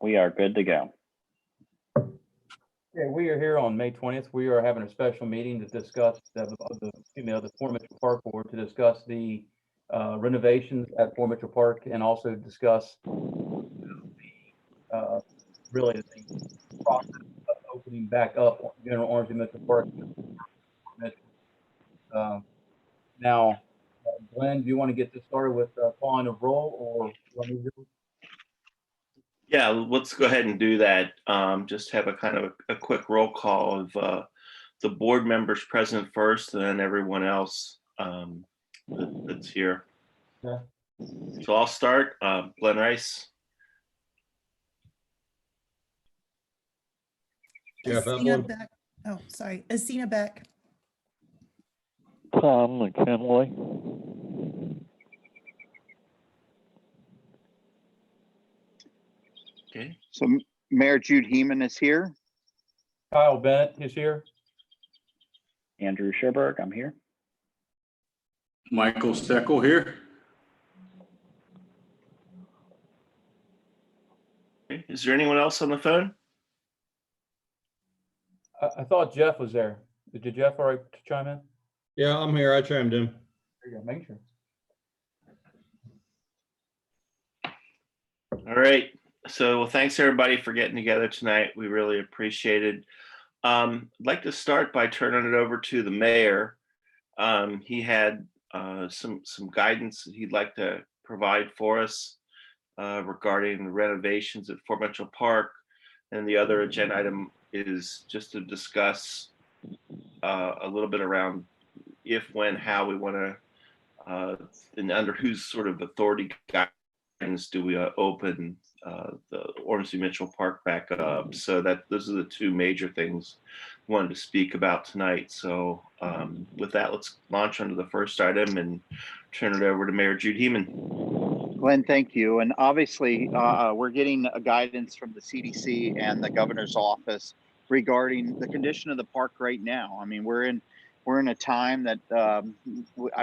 We are good to go. Yeah, we are here on May 20th. We are having a special meeting to discuss the Fort Mitchell Park Board to discuss the renovations at Fort Mitchell Park and also discuss really the process of opening back up General Orange and Mitchell Park. Now, Glenn, do you want to get this started with calling a roll, or you want me to do it? Yeah, let's go ahead and do that. Just have a kind of a quick roll call of the board members present first, and then everyone else that's here. Yeah. So I'll start. Glenn Rice. Jeff Asina Evelyn. Beck. Oh, sorry. Asina Beck. Tom McKinley. Okay. So Mayor Jude Heeman is here. Kyle Bennett is here. Andrew Sherberg, I'm here. Michael Steckel here. Okay. Is there anyone else on the phone? I thought Jeff was there. Did Jeff all right to chime in? Yeah, I'm here. I chimed in. There you go, making sure. All right. So, well, thanks everybody for getting together tonight. We really appreciate it. I'd like to start by turning it over to the mayor. He had some guidance that he'd like to provide for us regarding the renovations at Fort Mitchell Park. And the other agenda item is just to discuss a little bit around if, when, how we want to, and under whose sort of authority guidance do we open the Ormsby Mitchell Park back up. So that those are the two major things I wanted to speak about tonight. So with that, let's launch onto the first item and turn it over to Mayor Jude Heeman. Glenn, thank you. And obviously, we're getting a guidance from the CDC and the governor's office regarding the condition of the park right now. I mean, we're in a time that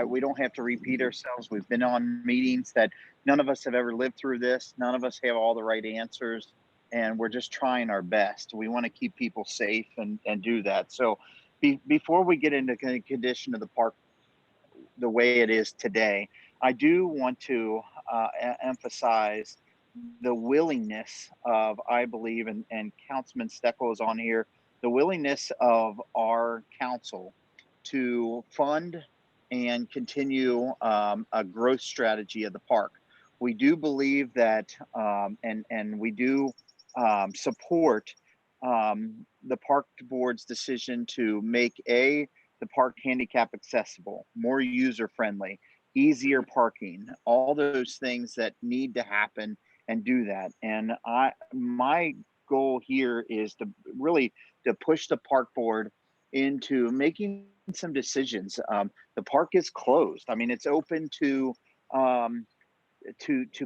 we don't have to repeat ourselves. We've been on meetings that none of us have ever lived through this. None of us have all the right answers, and we're just trying our best. We want to keep people safe and do that. So before we get into the condition of the park the way it is today, I do want to emphasize the willingness of, I believe, and Councilman Steckel is on here, the willingness of our council to fund and continue a growth strategy of the park. We do believe that, and we do support the park board's decision to make the park handicap accessible, more user friendly, easier parking, all those things that need to happen and do that. And my goal here is to really to push the park board into making some decisions. The park is closed. I mean, it's open to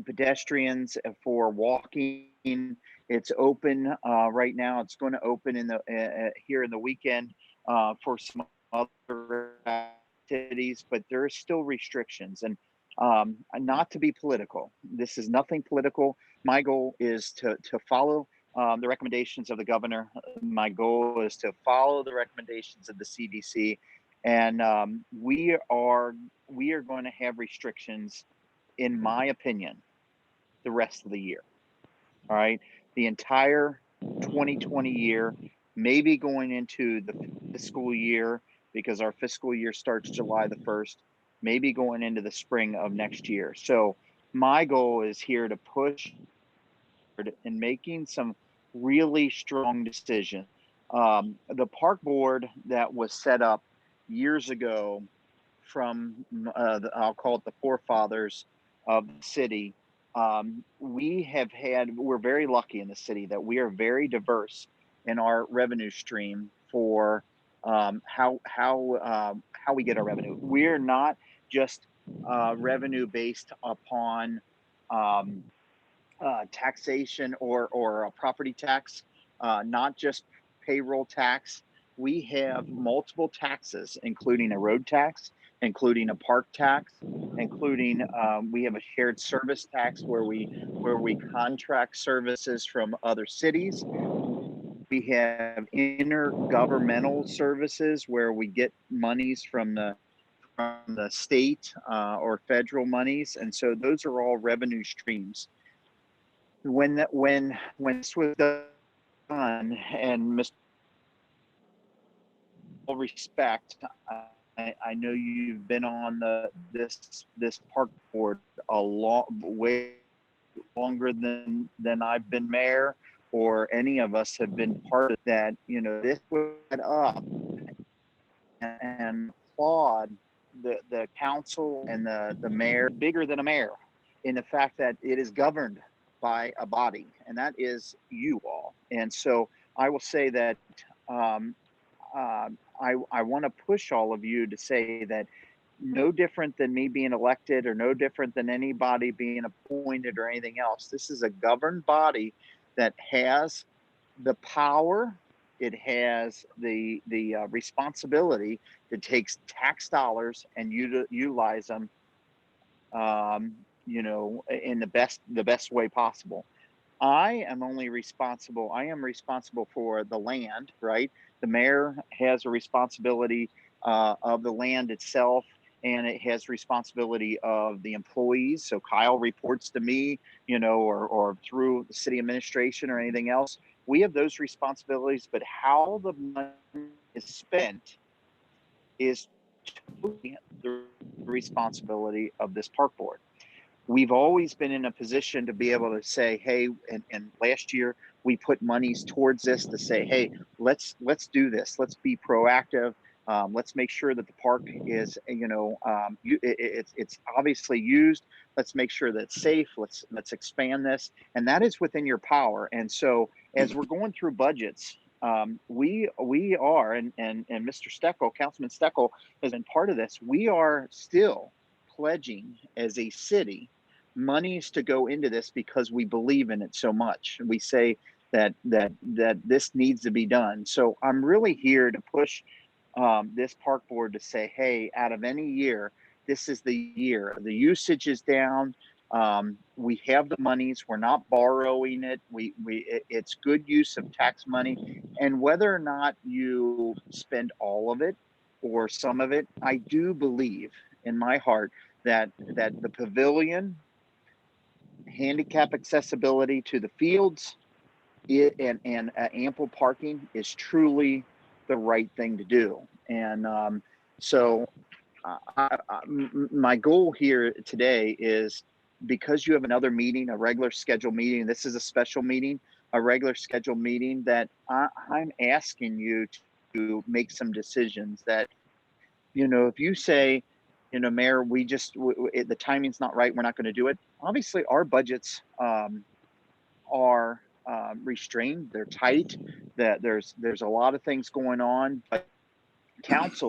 pedestrians for walking. It's open right now. It's going to open in the here in the weekend for some other activities, but there are still restrictions. And not to be political, this is nothing political. My goal is to follow the recommendations of the governor. My goal is to follow the recommendations of the CDC, and we are going to have restrictions, in my opinion, the rest of the year. All right, the entire 2020 year, maybe going into the fiscal year, because our fiscal year starts July the 1st, maybe going into the spring of next year. So my goal is here to push in making some really strong decisions. The park board that was set up years ago from, I'll call it the forefathers of the city, we're very lucky in the city that we are very diverse in our revenue stream for how we get our revenue. We're not just revenue based upon taxation or a property tax, not just payroll tax. We have multiple taxes, including a road tax, including a park tax, including we have a shared service tax where we contract services from other cities. We have intergovernmental services where we get monies from the state or federal monies, and so those are all revenue streams. When this was done, and Mr. all respect, I know you've been on this park board way longer than I've been mayor, or any of us have been part of that. You know, this was set up, and applaud the council and the mayor, bigger than a mayor, in the fact that it is governed by a body, and that is you all. And so I will say that I want to push all of you to say that no different than me being elected, or no different than anybody being appointed or anything else. This is a governed body that has the power, it has the responsibility to take tax dollars and utilize them, you know, in the best way possible. I am responsible for the land, right? The mayor has a responsibility of the land itself, and it has responsibility of the employees. So Kyle reports to me, you know, or through the city administration or anything else. We have those responsibilities, but how the money is spent is totally the responsibility of this park board. We've always been in a position to be able to say, hey, and last year we put monies towards this to say, hey, let's do this. Let's be proactive. Let's make sure that the park is, you know, it's obviously used. Let's make sure that it's safe. Let's expand this, and that is within your power. And so, as we're going through budgets, we are, and Mr. Steckel, Councilman Steckel, has been part of this. We are still pledging as a city monies to go into this because we believe in it so much. We say that this needs to be done. So I'm really here to push this park board to say, hey, out of any year, this is the year. The usage is down. We have the monies. We're not borrowing it. It's good use of tax money. And whether or not you spend all of it or some of it, I do believe in my heart that the pavilion, handicap accessibility to the fields, and ample parking is truly the right thing to do. And so my goal here today is, because you have another meeting, a regular scheduled meeting, this is a special meeting, a regular scheduled meeting, that I'm asking you to make some decisions that, you know, if you say, you know, Mayor, the timing's not right, we're not going to do it. Obviously, our budgets are restrained, they're tight, that there's a lot of things going on, but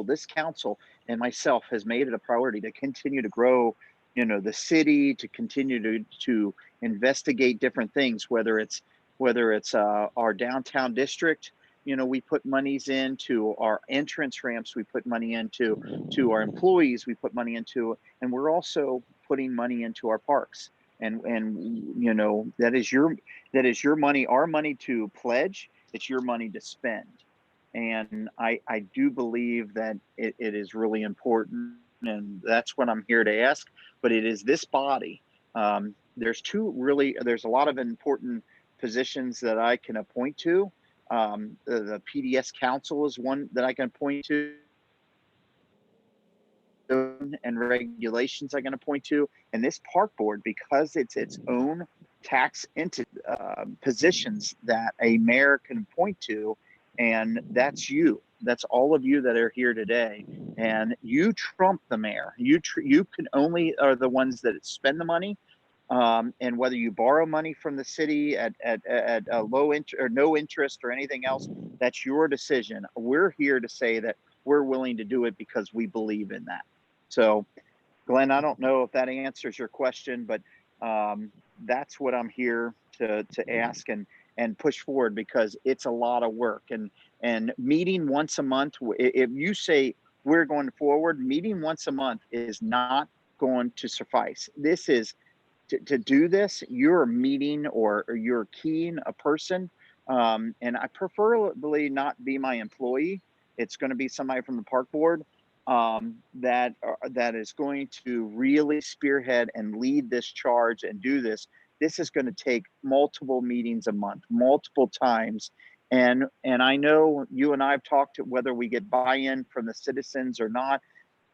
this council and myself has made it a priority to continue to grow, you know, the city, to continue to investigate different things, whether it's our downtown district. You know, we put monies into our entrance ramps, we put money into our employees, we put money into, and we're also putting money into our parks. And you know, that is your money, our money to pledge. It's your money to spend. And I do believe that it is really important, and that's what I'm here to ask. But it is this body. There's a lot of important positions that I can appoint to. The PDS Council is one that I can point to, and regulations I can point to. And this park board, because it's its own tax positions that a mayor can point to, and that's you. That's all of you that are here today, and you trump the mayor. You can only are the ones that spend the money. And whether you borrow money from the city at a low interest or no interest or anything else, that's your decision. We're here to say that we're willing to do it because we believe in that. So, Glenn, I don't know if that answers your question, but that's what I'm here to ask and push forward, because it's a lot of work. And meeting once a month, if you say we're going forward, meeting once a month is not going to suffice. This is to do this, you're meeting or you're keying a person. And I preferably not be my employee. It's going to be somebody from the park board that is going to really spearhead and lead this charge and do this. This is going to take multiple meetings a month, multiple times. And I know you and I have talked whether we get buy-in from the citizens or not.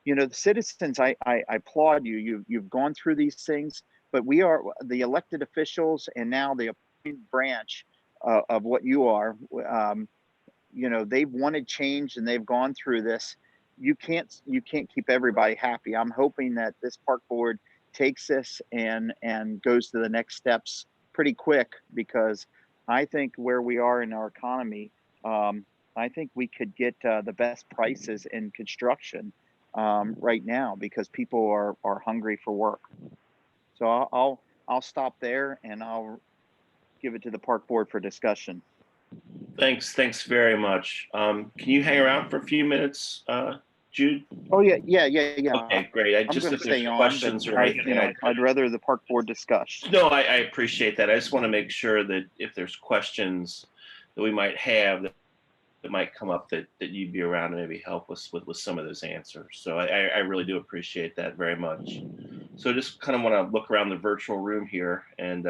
You know, the citizens, I applaud you. You've gone through these things, but we are the elected officials and now the appointed branch of what you are. You know, they've wanted change and they've gone through this. You can't keep everybody happy. I'm hoping that this park board takes this and goes to the next steps pretty quick, because I think where we are in our economy, I think we could get the best prices in construction right now, because people are hungry for work. So I'll stop there and I'll give it to the park board for discussion. Thanks very much. Can you hang around for a few minutes, Jude? Oh yeah. Okay, great. I I'm just, going if to there's stay on, questions but or anything, I'd rather the park board discuss. No, I appreciate that. I just want to make sure that if there's questions that we might have that might come up, that you'd be around to maybe help us with some of those answers. So I really do appreciate that very much. So just kind of want to look around the virtual room here and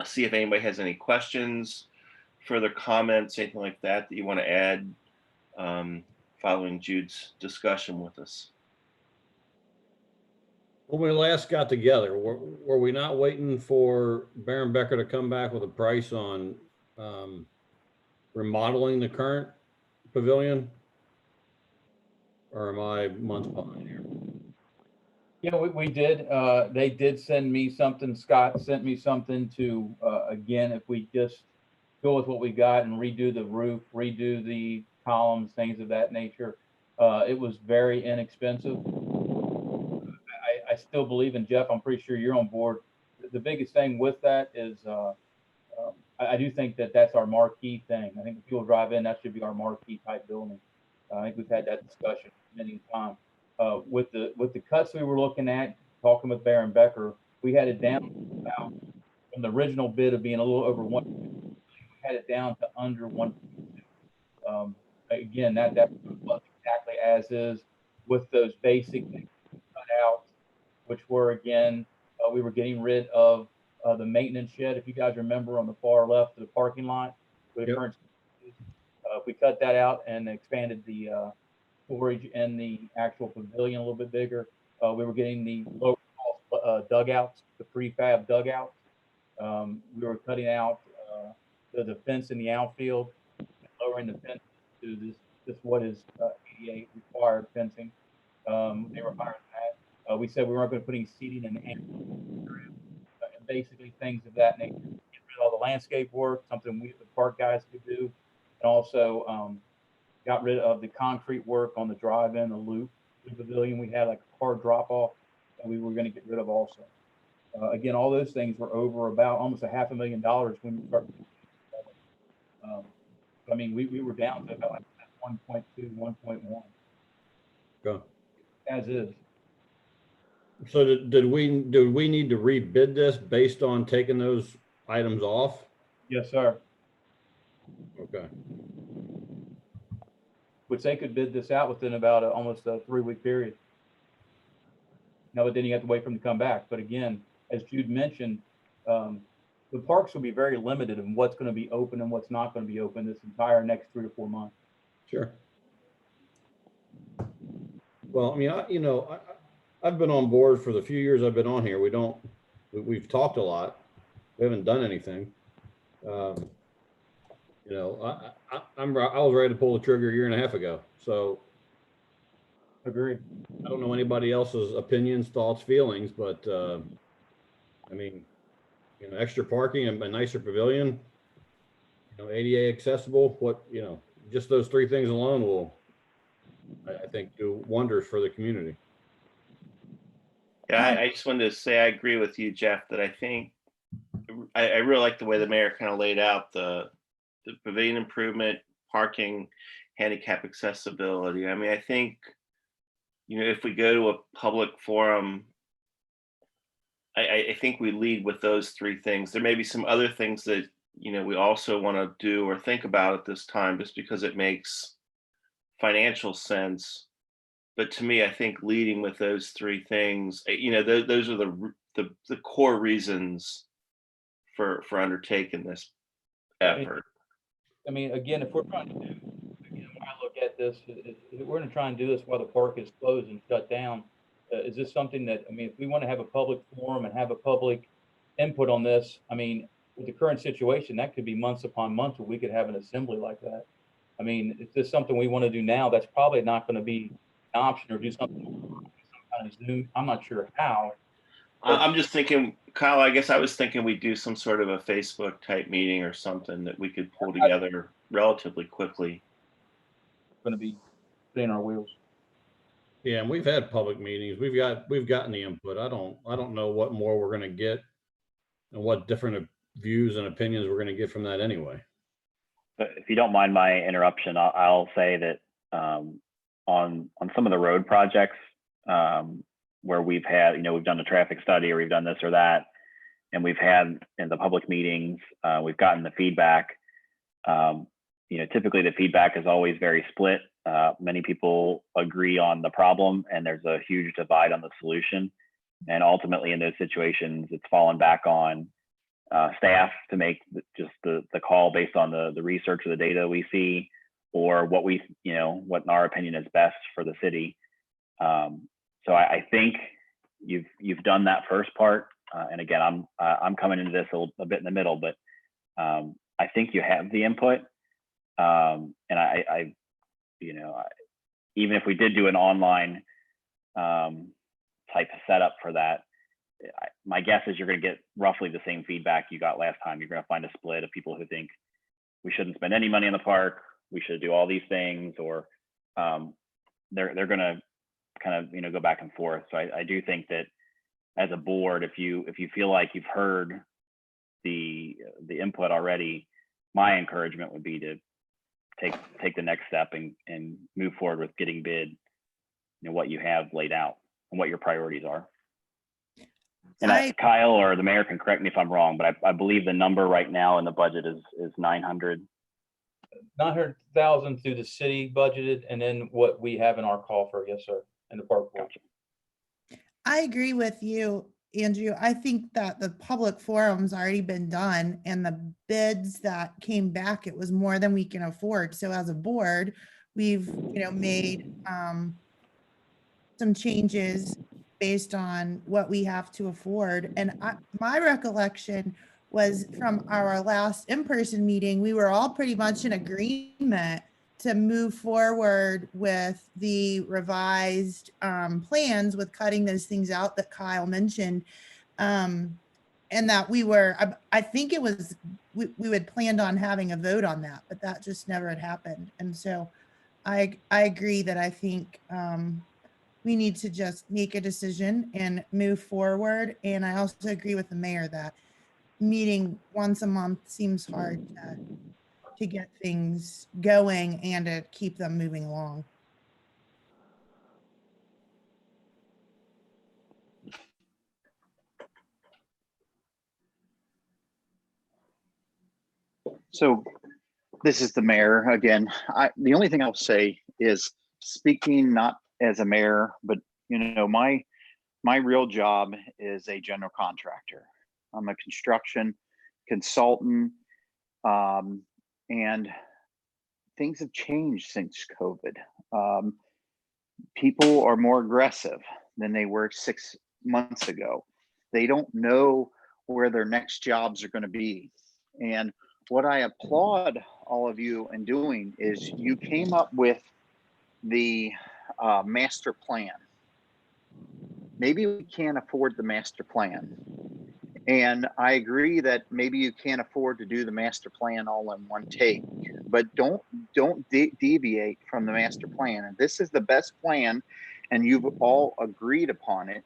see if anybody has any questions, further comments, anything like that you want to add following Jude's discussion with us. When we last got together, were we not waiting for Baron Becker to come back with a price on remodeling the current pavilion? Or am I months behind here? Yeah, we did. They did send me something. Scott sent me something to, again, if we just go with what we got and redo the roof, redo the columns, things of that nature. It was very inexpensive. I still believe in Jeff. I'm pretty sure you're on board. The biggest thing with that is I do think that that's our marquee thing. I think if people drive in, that should be our marquee type building. I think we've had that discussion many times. With the cuts we were looking at, talking with Baron Becker, we had it down about, from the original bid of being a little over 1, we had it down to under 1. Again, that was exactly as is, with those basic things cut out, which were, again, we were getting rid of the maintenance shed. If you guys remember, on the far left of the parking lot, with Yep. current, if we cut that out and expanded the storage and the actual pavilion a little bit bigger, we were getting the low cost dugouts, the prefab dugouts. We were cutting out the fence in the outfield, lowering the fence to this what is ADA required fencing. They were higher than that. We said we weren't going to put any seating in the area, and basically things of that nature. Get rid of all the landscape work, something we, the park guys, could do, and also got rid of the concrete work on the drive-in, the loop, the pavilion. We had like a car drop-off that we were going to get rid of also. Again, all those things were over about almost $500,000 when we started. I mean, we were down to about like 1.2, 1.1. Go. As is. So did we need to rebid this based on taking those items off? Yes, sir. Okay. Which they could bid this out within about almost a 3-week period. No, but then you have to wait for them to come back. But again, as Jude mentioned, the parks will be very limited in what's going to be open and what's not going to be open this entire next 3 to 4 months. Sure. Well, I mean, I've been on board for the few years I've been on here. We've talked a lot. We haven't done anything. I was ready to pull the trigger a year and a half ago. So Agreed. I don't know anybody else's opinions, thoughts, feelings, but I mean, extra parking and a nicer pavilion, ADA accessible, just those 3 things alone will, I think, do wonders for the community. Yeah, I just wanted to say I agree with you, Jeff, that I think I really like the way the mayor kind of laid out the pavilion improvement, parking, handicap accessibility. I mean, I think if we go to a public forum, I think we lead with those three things. There may be some other things that, we also want to do or think about at this time, just because it makes financial sense. But to me, I think leading with those three things, those are the core reasons for undertaking this effort. I mean, again, if we're trying to do, when I look at this, if we're gonna try and do this while the park is closed and shut down, is this something that, I mean, if we want to have a public forum and have a public input on this, I mean, with the current situation, that could be months upon months where we could have an assembly like that. I mean, if this is something we want to do now, that's probably not going to be an option, or do something, some kind of Zoom. I'm not sure how. I'm just thinking, Kyle, I guess I was thinking we'd do some sort of a Facebook type meeting or something that we could pull together relatively quickly. Going to be spinning our wheels. Yeah, and we've had public meetings. We've gotten the input. I don't know what more we're gonna get and what different views and opinions we're gonna get from that anyway. But if you don't mind my interruption, I'll say that on some of the road projects where we've had, we've done a traffic study or we've done this or that, and we've had in the public meetings, we've gotten the feedback. Typically the feedback is always very split. Many people agree on the problem and there's a huge divide on the solution. And ultimately in those situations, it's fallen back on staff to make just the call based on the research or the data we see, or what what in our opinion is best for the city. So I think you've done that first part. And again, I'm coming into this a bit in the middle, but I think you have the input. And I even if we did do an online type of setup for that, my guess is you're going to get roughly the same feedback you got last time. You're going to find a split of people who think we shouldn't spend any money in the park, we should do all these things, or they're going to kind of go back and forth. So I do think that as a board, if you feel like you've heard the input already, my encouragement would be to take the next step and move forward with getting bid, what you have laid out and what your priorities are. And Kyle or the mayor can correct me if I'm wrong, but I believe the number right now in the budget is 900,000 through the city budgeted, and then what we have in our call for, yes, sir, in the park board. Gotcha. I agree with you, Andrew. I think that the public forum's already been done, and the bids that came back, it was more than we can afford. So as a board, we've, made some changes based on what we have to afford. And my recollection was from our last in-person meeting, we were all pretty much in agreement to move forward with the revised plans with cutting those things out that Kyle mentioned. And that I think it was, we had planned on having a vote on that, but that just never had happened. And so I agree that I think we need to just make a decision and move forward. And I also agree with the mayor that meeting once a month seems hard to get things going and to keep them moving along. So this is the mayor again. The only thing I'll say is, speaking not as a mayor, but my real job is a general contractor. I'm a construction consultant, and things have changed since COVID. People are more aggressive than they were 6 months ago. They don't know where their next jobs are going to be. And what I applaud all of you in doing is you came up with the master plan. Maybe we can't afford the master plan. And I agree that maybe you can't afford to do the master plan all in one take, but don't deviate from the master plan. And this is the best plan, and you've all agreed upon it.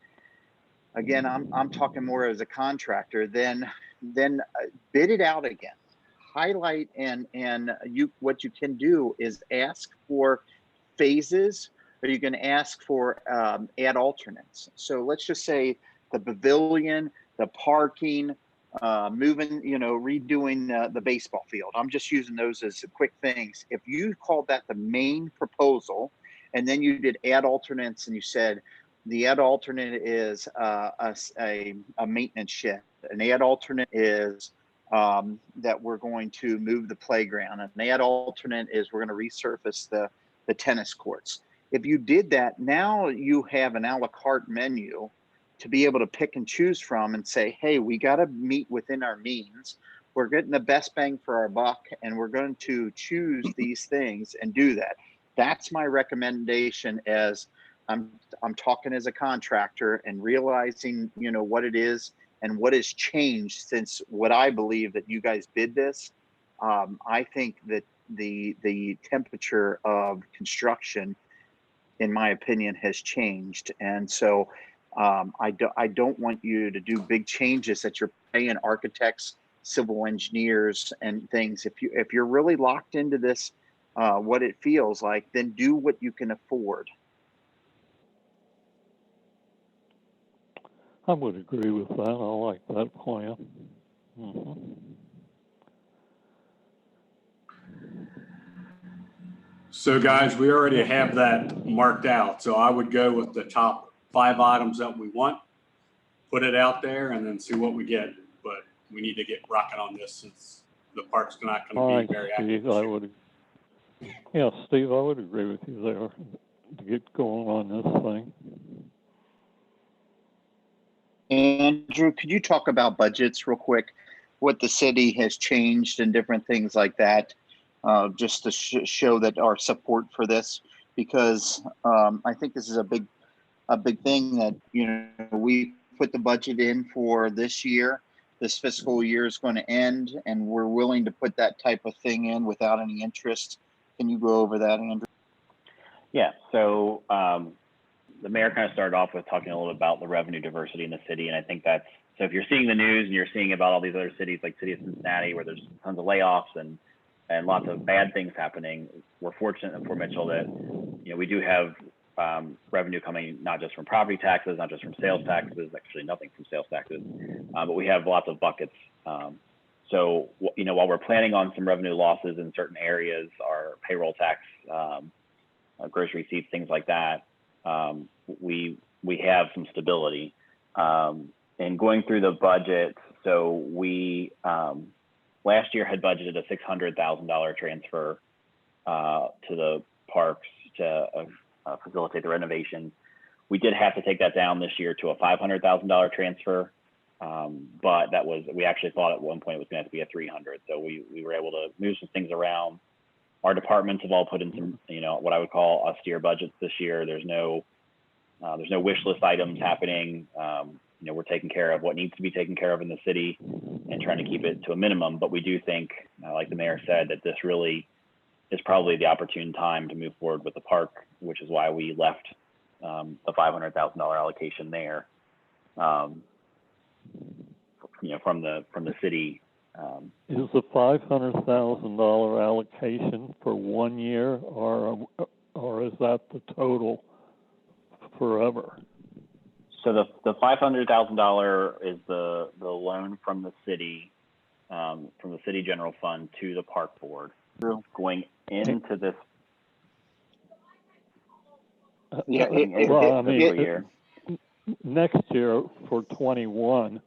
Again, I'm talking more as a contractor. Then bid it out again. Highlight and what you can do is ask for phases Are you going to ask for add alternates? So let's just say the pavilion, the parking, moving, redoing the baseball field. I'm just using those as quick things. If you called that the main proposal, and then you did add alternates, and you said the add alternate is a maintenance shed. An add alternate is that we're going to move the playground. An add alternate is we're going to resurface the tennis courts. If you did that, now you have an a la carte menu to be able to pick and choose from and say, hey, we got to meet within our means. We're getting the best bang for our buck, and we're going to choose these things and do that. That's my recommendation as I'm talking as a contractor and realizing, what it is and what has changed since what I believe that you guys bid this. I think that the temperature of construction, in my opinion, has changed. And so I don't want you to do big changes that you're paying architects, civil engineers, and things. If you're really locked into this, what it feels like, then do what you can afford. I would agree with that. I like that plan. So guys, we already have that marked out. So I would go with the top 5 items that we want, put it out there, and then see what we get. But we need to get rocking on this since the park's not All going right, to be very active. Steve, Steve, I would agree with you there to get going on this thing. Andrew, could you talk about budgets real quick? What the city has changed and different things like that, just to show that our support for this, because I think this is a big thing that we put the budget in for this year. This fiscal year is going to end, and we're willing to put that type of thing in without any interest. Can you go over that, Andrew? Yeah. So the mayor kind of started off with talking a little bit about the revenue diversity in the city. And I think that's, so if you're seeing the news and you're seeing about all these other cities like City of Cincinnati, where there's tons of layoffs and lots of bad things happening, we're fortunate in Fort Mitchell that, we do have revenue coming not just from property taxes, not just from sales taxes, actually nothing from sales taxes, but we have lots of buckets. So, while we're planning on some revenue losses in certain areas, our payroll tax, grocery receipts, things like that, we have some stability. And going through the budget, so we last year had budgeted a $600,000 transfer to the parks to facilitate the renovation. We did have to take that down this year to a $500,000 transfer, but we actually thought at one point it was going to have to be a $300,000. So we were able to move some things around. Our departments have all put in some, what I would call austere budgets this year. There's no wish list items happening. We're taking care of what needs to be taken care of in the city and trying to keep it to a minimum. But we do think, like the mayor said, that this really is probably the opportune time to move forward with the park, which is why we left the $500,000 allocation there, from the city. Is the $500,000 allocation for 1 year, or is that the total forever? So the $500,000 is the loan from the city general fund to the park board, going into this. Year. Next year for 21,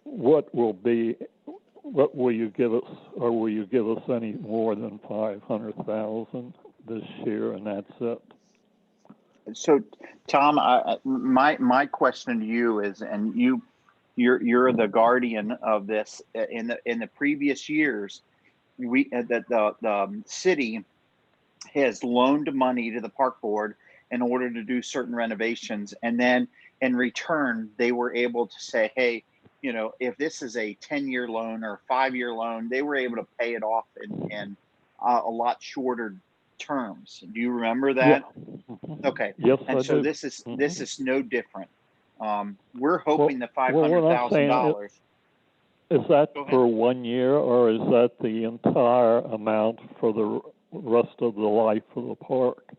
what will you give us, or will you give us any more than 500,000 this year, and that's it? So, Tom, my question to you is, and you're the guardian of this. In the previous years, the city has loaned money to the park board in order to do certain renovations, and then in return they were able to say, hey, if this is a 10-year loan or a 5-year loan, they were able to pay it off in a lot shorter terms. Do you remember that? Yeah. Okay. Yes, and I so do. this is no different. We're hoping the $500,000. Is that for 1 year, or is that the entire amount for the rest of the life of the park?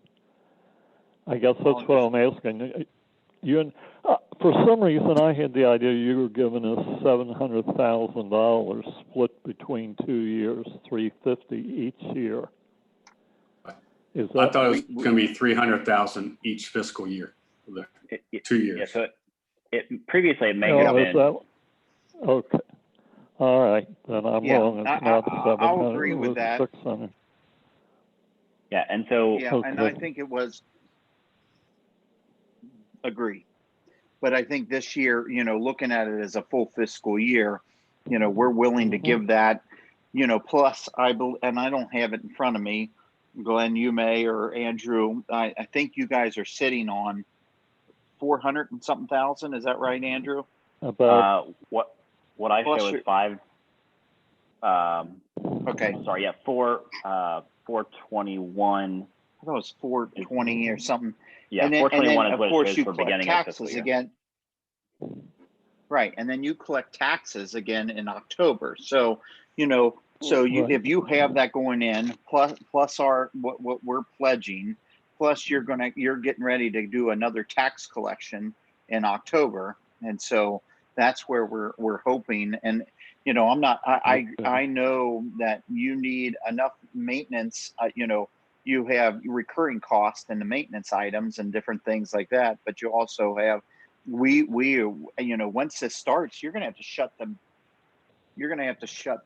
I guess that's what I'm asking. For some reason, I had the idea you were giving us $700,000 split between 2 years, $350 each year. Is I that? thought it was going to be 300,000 each fiscal year for the 2 years. Yeah, so previously it may No, have is been. that, okay. All right, then I'm Yeah, wrong. It's not 700. I'll agree with it was that. 600. Yeah, and so Yeah, and I Okay. think it was, agree. But I think this year, looking at it as a full fiscal year, we're willing to give that, plus and I don't have it in front of me, Glenn, you may, or Andrew, I think you guys are sitting on 400 and something thousand. Is that right, Andrew? About, what I Plus show is your- 5. Okay. Sorry, yeah, 421. I thought it was 420 or something. Yeah, And then, 421 of is what course, it shows you for collect beginning of fiscal taxes year. again. Right, and then you collect taxes again in October. So, Right. if you have that going in, plus our what we're pledging, plus you're getting ready to do another tax collection in October, and so that's where we're hoping. And I'm not. I know that you need enough maintenance. You have recurring costs and the maintenance items and different things like that, but you also have once this starts, you're gonna have to shut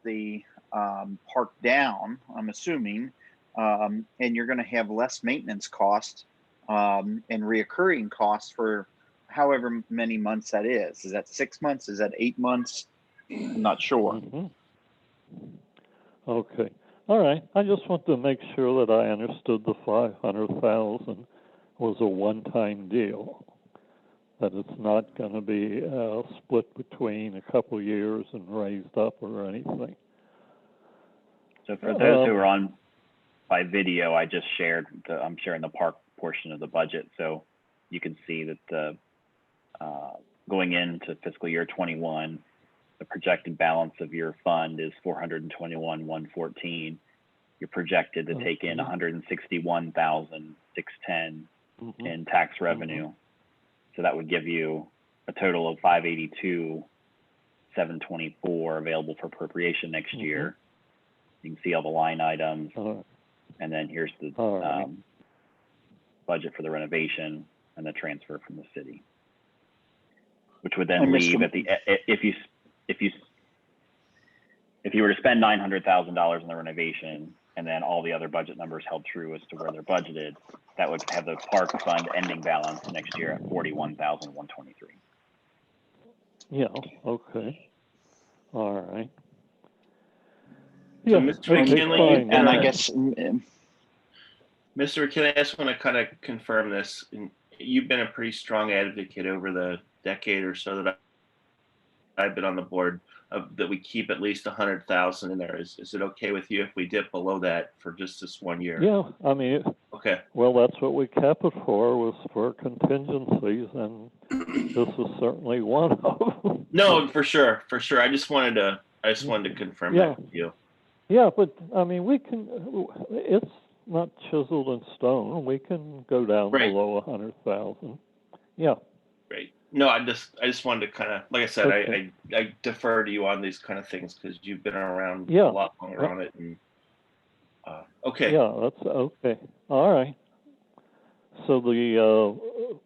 the park down, I'm assuming, and you're gonna have less maintenance costs and reoccurring costs for however many months that is. Is that 6 months? Is that 8 months? I'm not sure. Mhm. Okay. All right. I just want to make sure that I understood the 500,000 was a one-time deal. That it's not going to be split between a couple years and raised up or anything. So for those who are on by video, I just I'm sharing the park portion of the budget. So you can see that going into fiscal year 21, the projected balance of your fund is 421,114. You're projected to take in 161,610 in tax revenue. So that would give you a total of 582,724 available for appropriation next year. You can see all the line items, and then here's the budget for the renovation and the transfer from the city, which would then leave at the if you were to spend $900,000 in the renovation and then all the other budget numbers held true as to where they're budgeted, that would have the park fund ending balance next year at 41,123. Yeah. Okay. All right. So, Yeah. Mr. Okay, McKinley, fine. And I Yeah. guess, Mr. McKinley, I just want to kind of confirm this. And you've been a pretty strong advocate over the decade or so that I've been on the board that we keep at least 100,000 in there. Is it okay with you if we dip below that for just this 1 year? Yeah. I mean, Okay. well, that's what we kept it for, was for contingencies, and this is certainly one of them. No, for sure. I just wanted to confirm Yeah. that with you. Yeah, but I mean, it's not chiseled in stone. We can go down Right. below 100,000. Yeah. Right. No, I just wanted to kind of, like I said, Okay. I defer to you on these kind of things because you've been around Yeah. a lot longer on it. And okay. Yeah, that's okay. All right. So the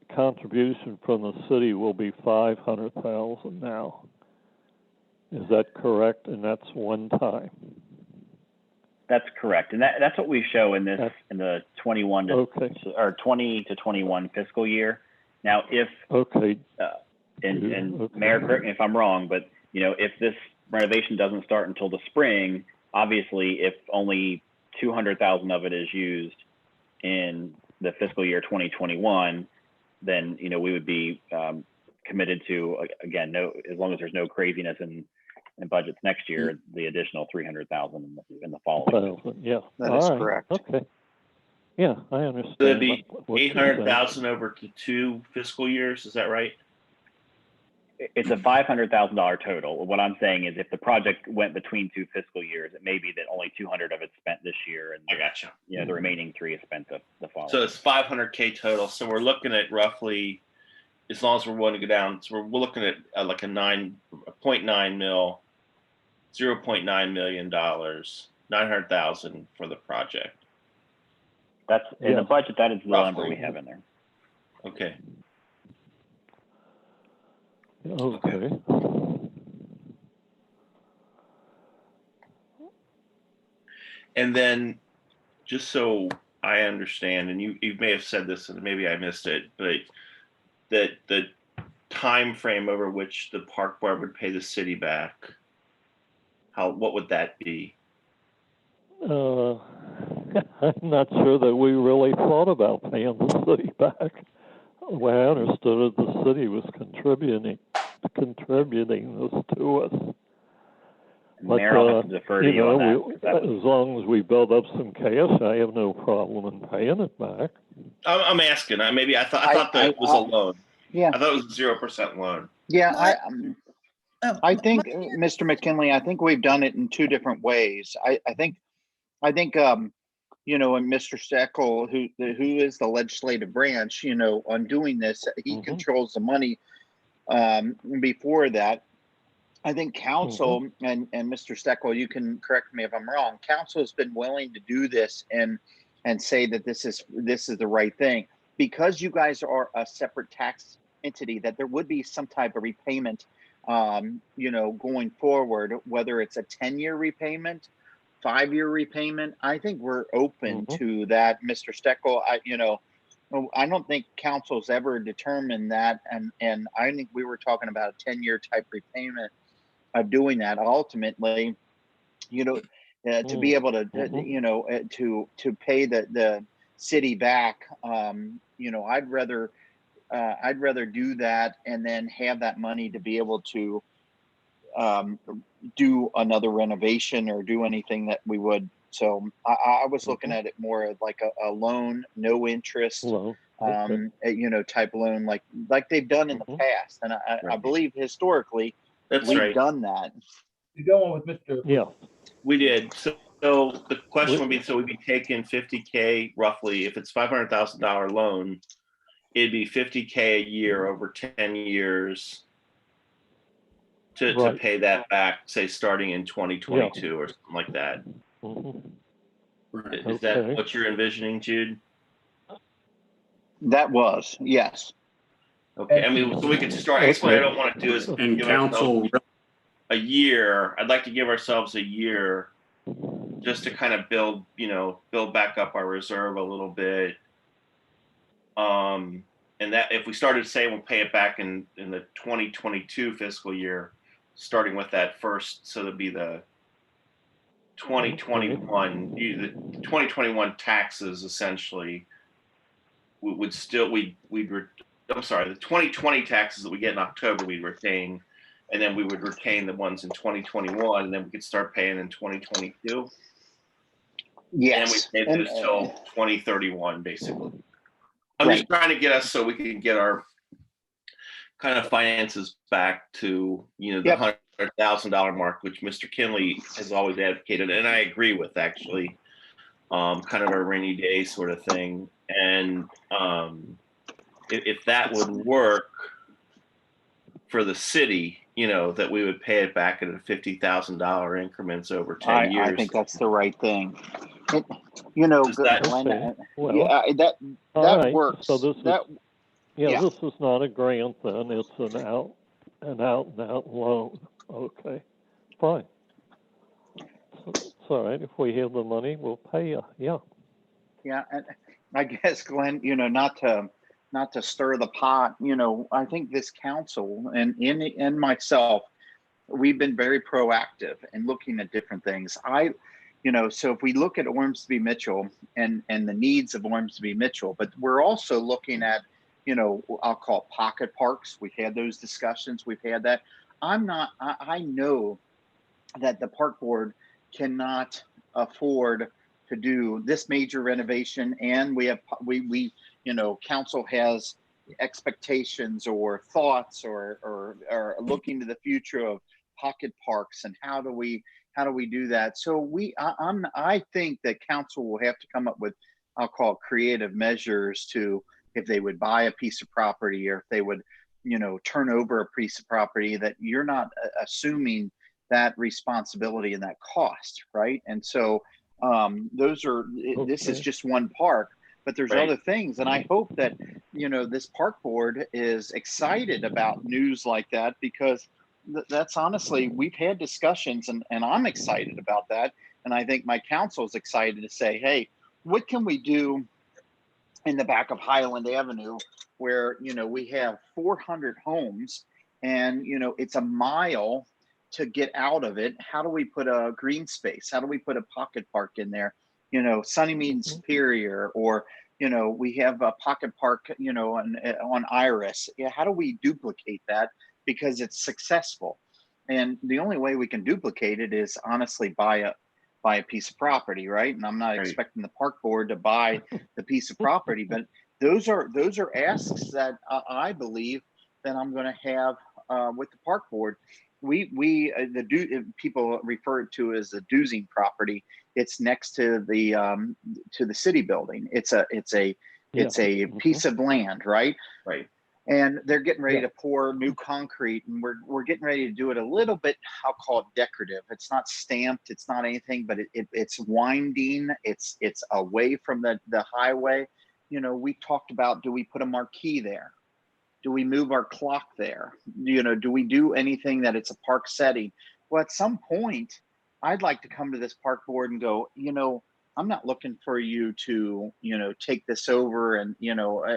contribution from the city will be 500,000 now. Is that correct? And that's one time. That's correct, and that's what we show in this in the 21 to or 20 to 21 fiscal year. Now, if and Mayor, correct me if I'm wrong, but if this renovation doesn't start until the spring, obviously, if only 200,000 of it is used in the fiscal year 2021, then we would be committed to, again, as long as there's no craziness in budgets next year, the additional 300,000 in the following. Yeah, that is correct. Okay. Yeah, I understand. So it'd be what you're saying. 800,000 over to 2 fiscal years. Is that right? it's a $500,000 total. What I'm saying is if the project went between 2 fiscal years, it may be that only 200 of it's spent this year, and I got you. the remaining 3 is spent the following. So it's 500K total. So we're looking at roughly, as long as we're willing to go down, so we're looking at like a 0.9 mil, $0.9 million, 900,000 for the project. That's in the Yeah. budget. That is the number we Roughly. have in there. Okay. Okay. And then, just so I understand, and you may have said this and maybe I missed it, but that the time frame over which the park board would pay the city back, what would that be? I'm not sure that we really thought about paying the city back. The way I understood it, the city was contributing this to us. But, Mayor, I'll have to defer to you on that. That was- as long as we build up some cash, I have no problem in paying it back. I'm asking. I thought that it was a loan. Yeah. I thought it was a 0% loan. Yeah, Oh, I think, Mr. McKinley, I think we've done it in 2 different ways. I think, and Mr. Steckel, who is the legislative branch, on doing this, he Mhm. controls the money. Before that, I think council and Mr. Steckel, you can correct me if I'm wrong. Council has been willing to do this and say that this is the right thing, because you guys are a separate tax entity, that there would be some type of repayment, going forward, whether it's a 10-year repayment, 5-year repayment. I think we're open to that, Mr. Steckel. I don't think council's ever determined that, and I think we were talking about a 10-year type repayment of doing that. Ultimately, to be able to, to pay the city back, I'd rather do that and then have that money to be able to do another renovation or do anything that we would. So I was looking at it more of like a loan, no interest, Well, okay. type loan, like they've done in the past. And I Right. believe historically That's we've right. done that. To go on with Mr. Yeah. We did. So the question would be, so we'd be taking 50K roughly, if it's $500,000 loan, it'd be 50K a year over 10 years to Right. pay that back, say, starting in 2022 or something like that. Mhm. Right. Is that Okay. what you're envisioning, Jude? That was, yes. Okay, I mean, so we could start, I guess what I don't want to do is And give ourselves council, a year. I'd like to give ourselves a year just to kind of build back up our reserve a little bit. And that if we started saying we'll pay it back in the 2022 fiscal year, starting with that first, so that'd be the 2021, the 2021 taxes essentially would still, I'm sorry, the 2020 taxes that we get in October, we'd retain, and then we would retain the ones in 2021, and then we could start paying in 2022. Yes. And we pay those till 2031, basically. I'm Right. just trying to get us so we can get our kind of finances back to, the Yep. $100,000 mark, which Mr. Kinley has always advocated, and I agree with, actually, kind of a rainy day sort of thing. And if that would work for the city, that we would pay it back in $50,000 increments over 10 years. I think that's the right thing. Does that- Glenn, Okay. Well, yeah, that all right. works. So this is, That yeah. this is not a grant then, it's an out and out loan. Okay, fine. It's all right, if we have the money, we'll pay you, yeah. Yeah, and I guess, Glenn, not to stir the pot, I think this council and myself, we've been very proactive in looking at different things. So if we look at Ormsby Mitchell and the needs of Ormsby Mitchell, but we're also looking at, I'll call it pocket parks. We've had those discussions. We've had that. I know that the park board cannot afford to do this major renovation, and council has expectations or thoughts or looking to the future of pocket parks and how do we do that? So I think that council will have to come up with, I'll call it creative measures to, if they would buy a piece of property or if they would, turn over a piece of property, that you're not assuming that responsibility and that cost, right? And so this is Okay. just one park, but there's Right. other things. And I hope that, this park board is excited about news like that, because that's honestly, we've had discussions and I'm excited about that. And I think my council is excited to say, hey, what can we do in the back of Highland Avenue where, we have 400 homes and, it's a mile to get out of it. How do we put a green space? How do we put a pocket park in there? Sunnymead and Superior, or, we have a pocket park, on Iris. Yeah, how do we duplicate that? Because it's successful. And the only way we can duplicate it is honestly buy a piece of property, right? And I'm not Right. expecting the park board to buy the piece of property, but those are asks that I believe that I'm going to have with the park board. People refer to as the Dusing property. It's next to the city building. It's a piece of land, right? Right. And they're getting ready to pour new concrete, and we're getting ready to do it a little bit, I'll call it decorative. It's not stamped, it's not anything, but it's winding. It's away from the highway. We talked about, do we put a marquee there? Do we move our clock there? Do we do anything that it's a park setting? Well, at some point, I'd like to come to this park board and go, I'm not looking for you to, take this over and,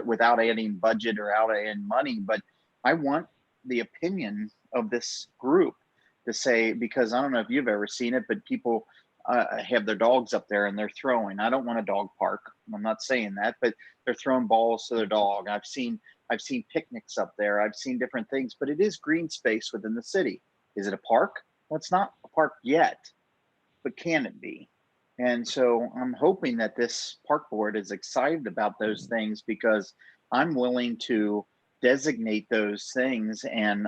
without adding budget or out adding money, but I want the opinion of this group to say, because I don't know if you've ever seen it, but people have their dogs up there and they're throwing. I don't want a dog park. I'm not saying that, but they're throwing balls to their dog. I've seen picnics up there. I've seen different things, but it is green space within the city. Is it a park? Well, it's not a park yet, but can it be? And so I'm hoping that this park board is excited about those things, because I'm willing to designate those things.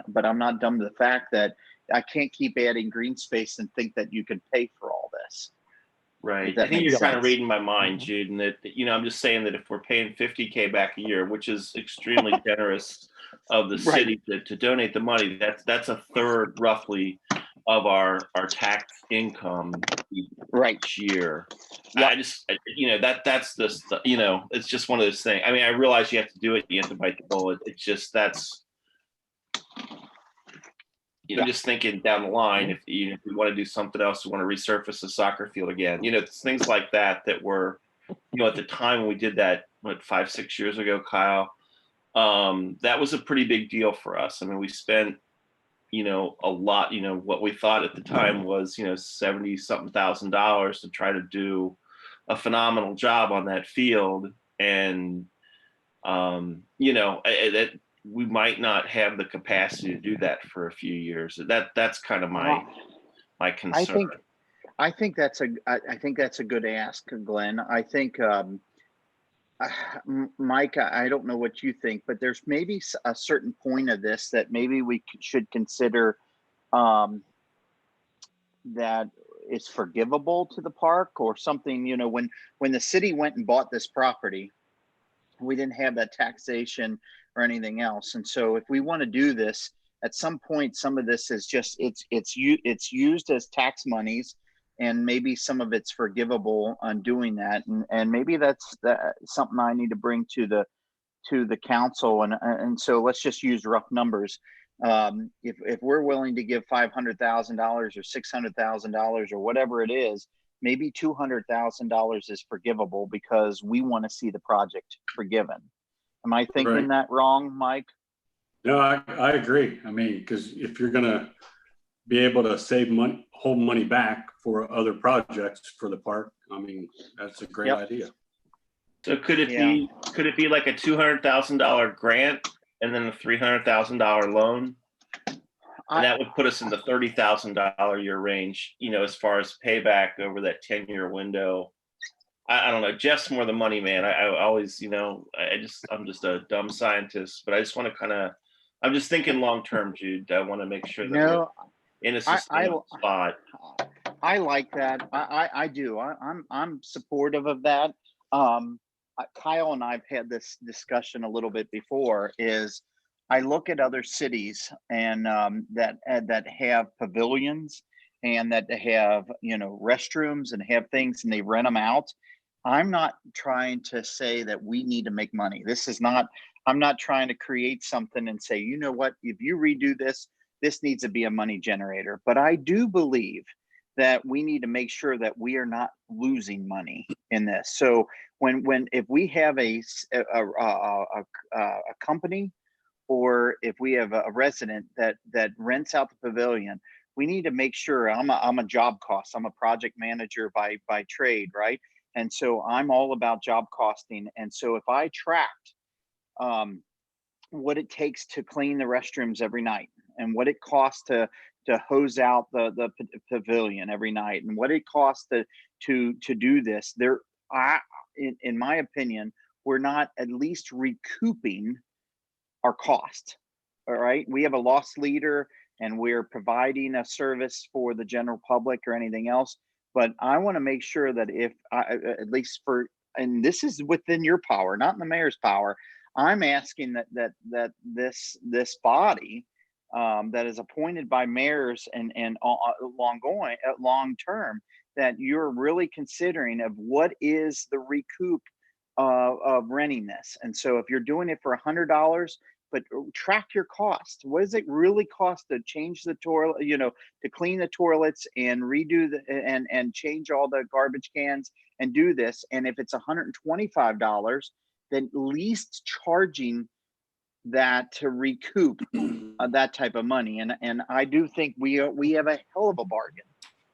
But I'm not dumb to the fact that I can't keep adding green space and think that you can pay for all this. Right. That I think makes you're kind of sense. reading my mind, Jude, and that, I'm just saying that if we're paying $50K back a year, which is extremely generous of the Right. city to donate the money, that's a third roughly of our tax income Right. each year. Yep. I just, that's this, it's just one of those things. I mean, I realize you have to do it, you have to bite the bullet. It's just, I'm just thinking down the line, if we want to do something else, we want to resurface the soccer field again, it's things like that were, at the time when we did that, 5-6 years ago, Kyle, that was a pretty big deal for us. I mean, we spent, a lot, what we thought at the time was, $70-something thousand to try to do a phenomenal job on that field. And, we might not have the capacity to do that for a few years. That's kind of my concern. I think that's a good ask, Glenn. I think, Mike, I don't know what you think, but there's maybe a certain point of this that maybe we should consider that it's forgivable to the park or something. When the city went and bought this property, we didn't have that taxation or anything else. And so if we want to do this, at some point, some of this is just, it's used as tax monies, and maybe some of it's forgivable on doing that. And maybe that's something I need to bring to the council. And so let's just use rough numbers. If we're willing to give $500,000 or $600,000 or whatever it is, maybe $200,000 is forgivable because we want to see the project forgiven. Am I thinking Right. that wrong, Mike? No, I agree. I mean, because if you're gonna be able to save money, hold money back for other projects for the park, I mean, that's a great idea. So could it be like a $200,000 grant and then a $300,000 loan? And that would put us in the $30,000 year range, as far as payback over that 10-year window. I don't know. Jeff's more the money man. I always, I'm just a dumb scientist, but I just want to I'm just thinking long term, Jude. I want to make sure that No, we're in a I sustainable spot. I like that. I do. I'm supportive of that. Kyle and I've had this discussion a little bit before. Is I look at other cities and that have pavilions and that have restrooms and have things and they rent them out. I'm not trying to say that we need to make money. This is not. I'm not trying to create something and say, you know what, if you redo this, this needs to be a money generator. But I do believe that we need to make sure that we are not losing money in this. So if we have a company, or if we have a resident that rents out the pavilion, we need to make sure. I'm a job cost. I'm a project manager by trade, right? And so I'm all about job costing. And so if I tracked what it takes to clean the restrooms every night, and what it costs to hose out the pavilion every night, and what it costs to do this, in my opinion, we're not at least recouping our cost. All right, we have a loss leader and we're providing a service for the general public or anything else, but I want to make sure that at least and this is within your power, not in the mayor's power, I'm asking that this body that is appointed by mayors and long term, that you're really considering of what is the recoup of renting this. And so if you're doing it for $100, but track your cost. What does it really cost to change the toilet, to clean the toilets and redo and change all the garbage cans and do this? And if it's $125, then at least charging that to recoup that type of money. And I do think we have a hell of a bargain.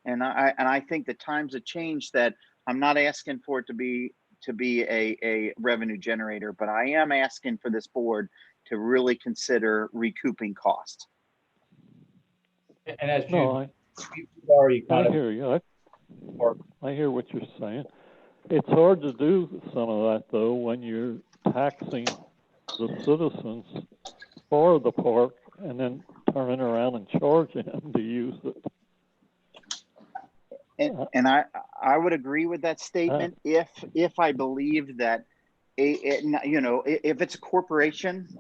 And I think the times have changed, that I'm not asking for it to be a revenue generator, but I am asking for this board to really consider recouping costs. And as you No, already I hear you. I hear what you're saying. It's hard to do some of that though when you're taxing the citizens for the park and then turning around and charging them to use it. And I would agree with that statement if I believe that if it's a corporation,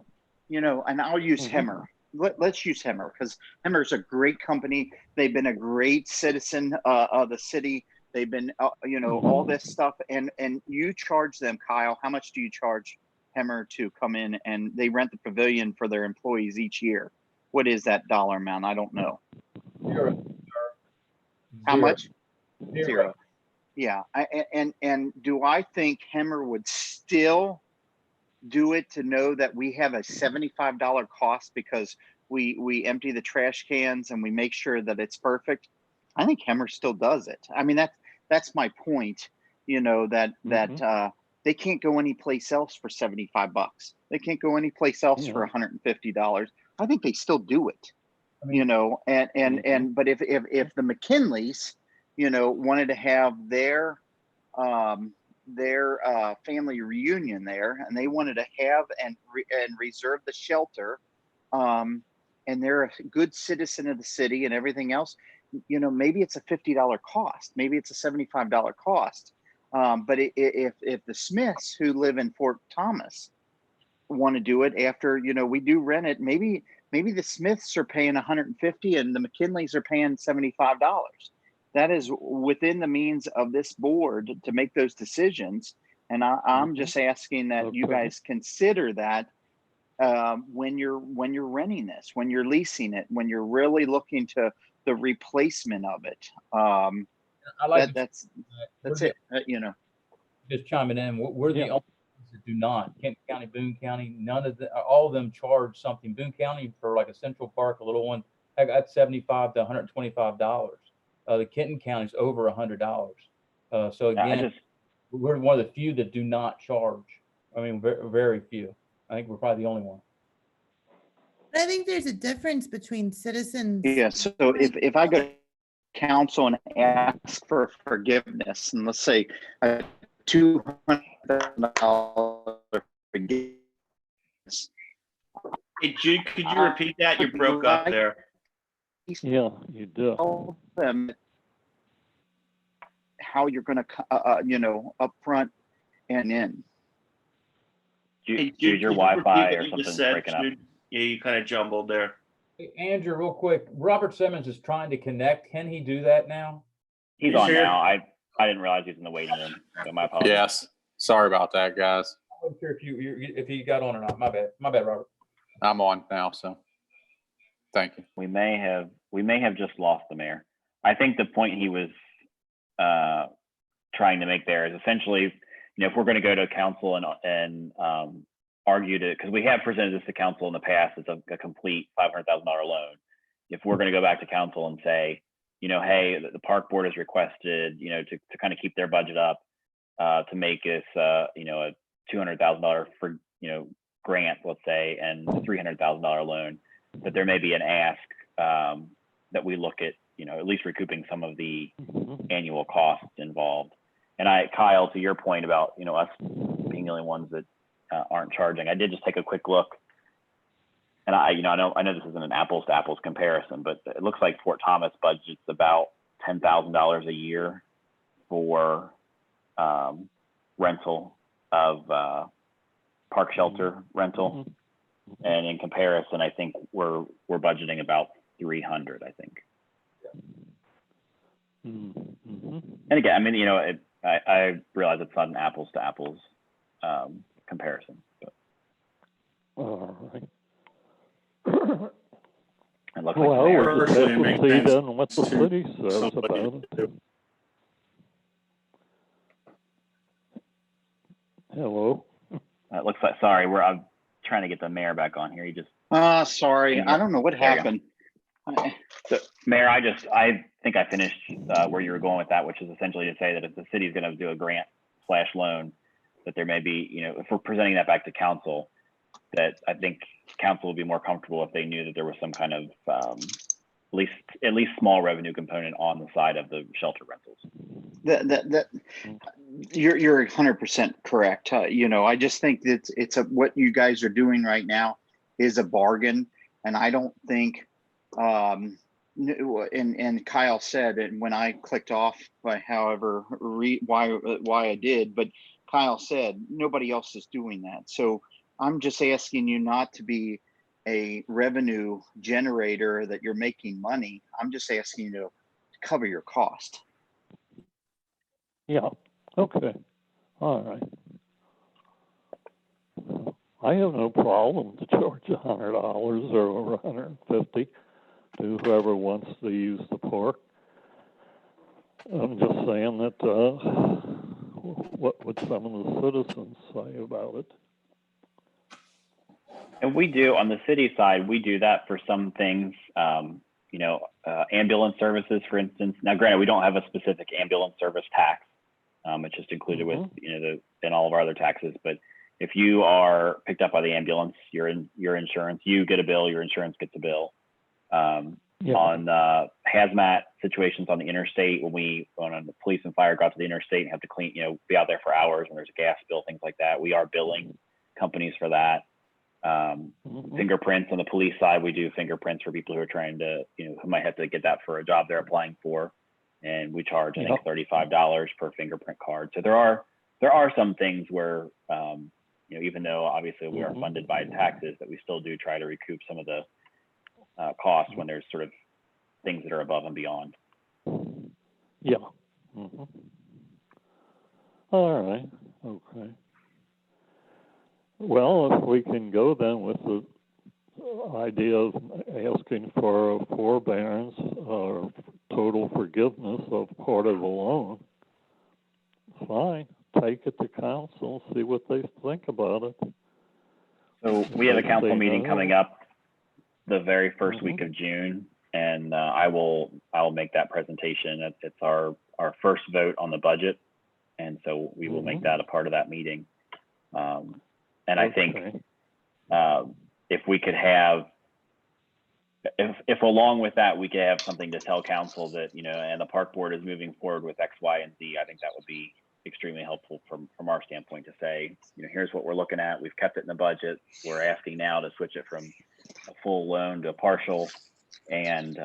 and I'll use Hemmer. Let's use Hemmer, because Hemmer's a great company. They've been a great citizen of the city. They've been, all this stuff, and you charge them, Kyle. How much do you charge Hemmer to come in and they rent the pavilion for their employees each year? What is that dollar amount? I don't know. Zero. How much? Zero. Yeah. And do I think Hemmer would still do it to know that we have a $75 cost because we empty the trash cans and we make sure that it's perfect? I think Hemmer still does it. I mean, that's my point, that they can't go anyplace else for $75. They can't go anyplace else for $150. I think they still do it, but if the McKinleys, wanted to have their family reunion there, and they wanted to have and reserve the shelter, and they're a good citizen of the city and everything else, maybe it's a $50 cost, maybe it's a $75 cost. But if the Smiths, who live in Fort Thomas, want to do it after, we do rent it, maybe the Smiths are paying $150 and the McKinleys are paying $75. That is within the means of this board to make those decisions. And I'm just asking that you guys consider that when you're renting this, when you're leasing it, when you're really looking to the replacement of it. I like that's it. Just chiming in. We're the only ones that do not. Kent County, Boone County, none of all of them charge something. Boone County, for like a Central Park, a little one, that's $75 to $125. The Kenton County is over $100. So again, we're one of the few that do not charge. I mean, very, very few. I think we're probably the only one. I think there's a difference between citizens. Yeah. So if I go to council and ask for forgiveness, and let's say I $200,000 forgiveness. Hey, Jude, could you repeat that? You broke up there. Yeah, you do. Tell them how you're going to, upfront and in. Hey, Jude, your could you repeat Wi-Fi what or you just something's said, breaking up. Jude? Yeah, you kind of jumbled there. Hey, Andrew, real quick, Robert Simmons is trying to connect. Can he do that now? He's He's on here. now. I didn't realize he's in the waiting room. So my apologies. Yes, sorry about that, guys. I wasn't sure if he got on or not. My bad, Robert. I'm on now, so thank you. We may have just lost the mayor. I think the point he was trying to make there is essentially, if we're going to go to council and argue to, because we have presented this to council in the past, it's a complete $500,000 loan. If we're going to go back to council and say, hey, the park board has requested, to kind of keep their budget up, to make us, a $200,000 for, grant, let's say, and $300,000 loan, that there may be an ask that we look at, at least recouping some of the annual costs involved. And Kyle, to your point about, us being the only ones that aren't charging, I did just take a quick look. And I know this isn't an apples to apples comparison, but it looks like Fort Thomas budgets about $10,000 a year for rental of park shelter rental. And in comparison, I think we're budgeting about 300, I think. And again, I mean, I realize it's not an apples to apples comparison. But All right. it looks like Well, the mayor- we'll just Personally, have it to makes see sense then what the to city says somebody about it. to- Hello? it looks like, sorry, I'm trying to get the mayor back on here. He just, Sorry, Yeah. I don't know what There you go. happened. so, Mayor, I think I finished where you were going with that, which is essentially to say that if the city is going to do a grant / loan, that there may be, if we're presenting that back to council, that I think council would be more comfortable if they knew that there was some kind of at least small revenue component on the side of the shelter rentals. You're 100% correct. I just think that what you guys are doing right now is a bargain, and I don't think. And Kyle said, and when I clicked off, by however why I did, but Kyle said nobody else is doing that. So I'm just asking you not to be a revenue generator that you're making money. I'm just asking you to cover your cost. Yeah, okay, all right. I have no problem to charge $100 or $150 to whoever wants to use the park. I'm just saying that, what would some of the citizens say about it? And we do, on the city side, we do that for some things, ambulance services, for instance. Now, granted, we don't have a specific ambulance service tax. It's just included with, in all of our other taxes. But if you are picked up by the ambulance, your insurance, you get a bill, your insurance gets a bill. On hazmat situations on the interstate, when the police and fire go out to the interstate and have to clean, be out there for hours when there's a gas spill, things like that, we are billing companies for that. Fingerprints on the police side, we do fingerprints for people who are trying to, who might have to get that for a job they're applying for, and we charge I think $35 per fingerprint card. So there are some things where even though obviously we are funded by taxes, that we still do try to recoup some of the costs when there's sort of things that are above and beyond. Yeah. All right, okay. Well, if we can go then with the idea of asking for a forbearance or total forgiveness of part of the loan, fine, take it to council, see what they think about it. So we have a council Say meeting no. coming up the very first week of June, and I will make that presentation. It's our first vote on the budget, and so we will make that a part of that meeting. And I think if we could have, if along with that we could have something to tell council that and the park board is moving forward with X, Y, and Z, I think that would be extremely extremely helpful from our standpoint to say, here's what we're looking at. We've kept it in the budget. We're asking now to switch it from a full loan to a partial. And,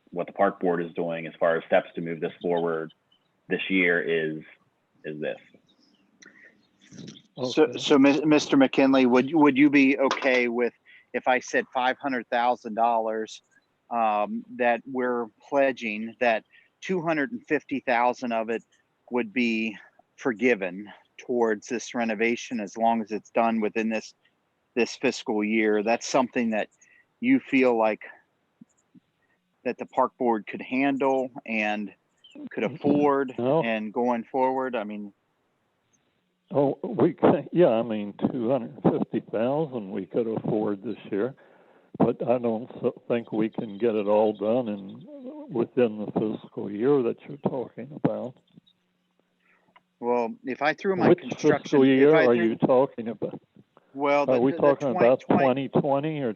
what the park board is doing as far as steps to move this forward this year is this. So Mr. McKinley, would you be okay with if I said $500,000 that we're pledging that 250,000 of it would be forgiven towards this renovation as long as it's done within this fiscal year? That's something that you feel like that the park board could handle and could afford and going forward? I mean, we can, yeah, I mean, 250,000 we could afford this year, but I don't think we can get it all done within the fiscal year that you're talking about. Well, if I threw my Which construction, fiscal year are you talking about? Well, are we talking about 2020 or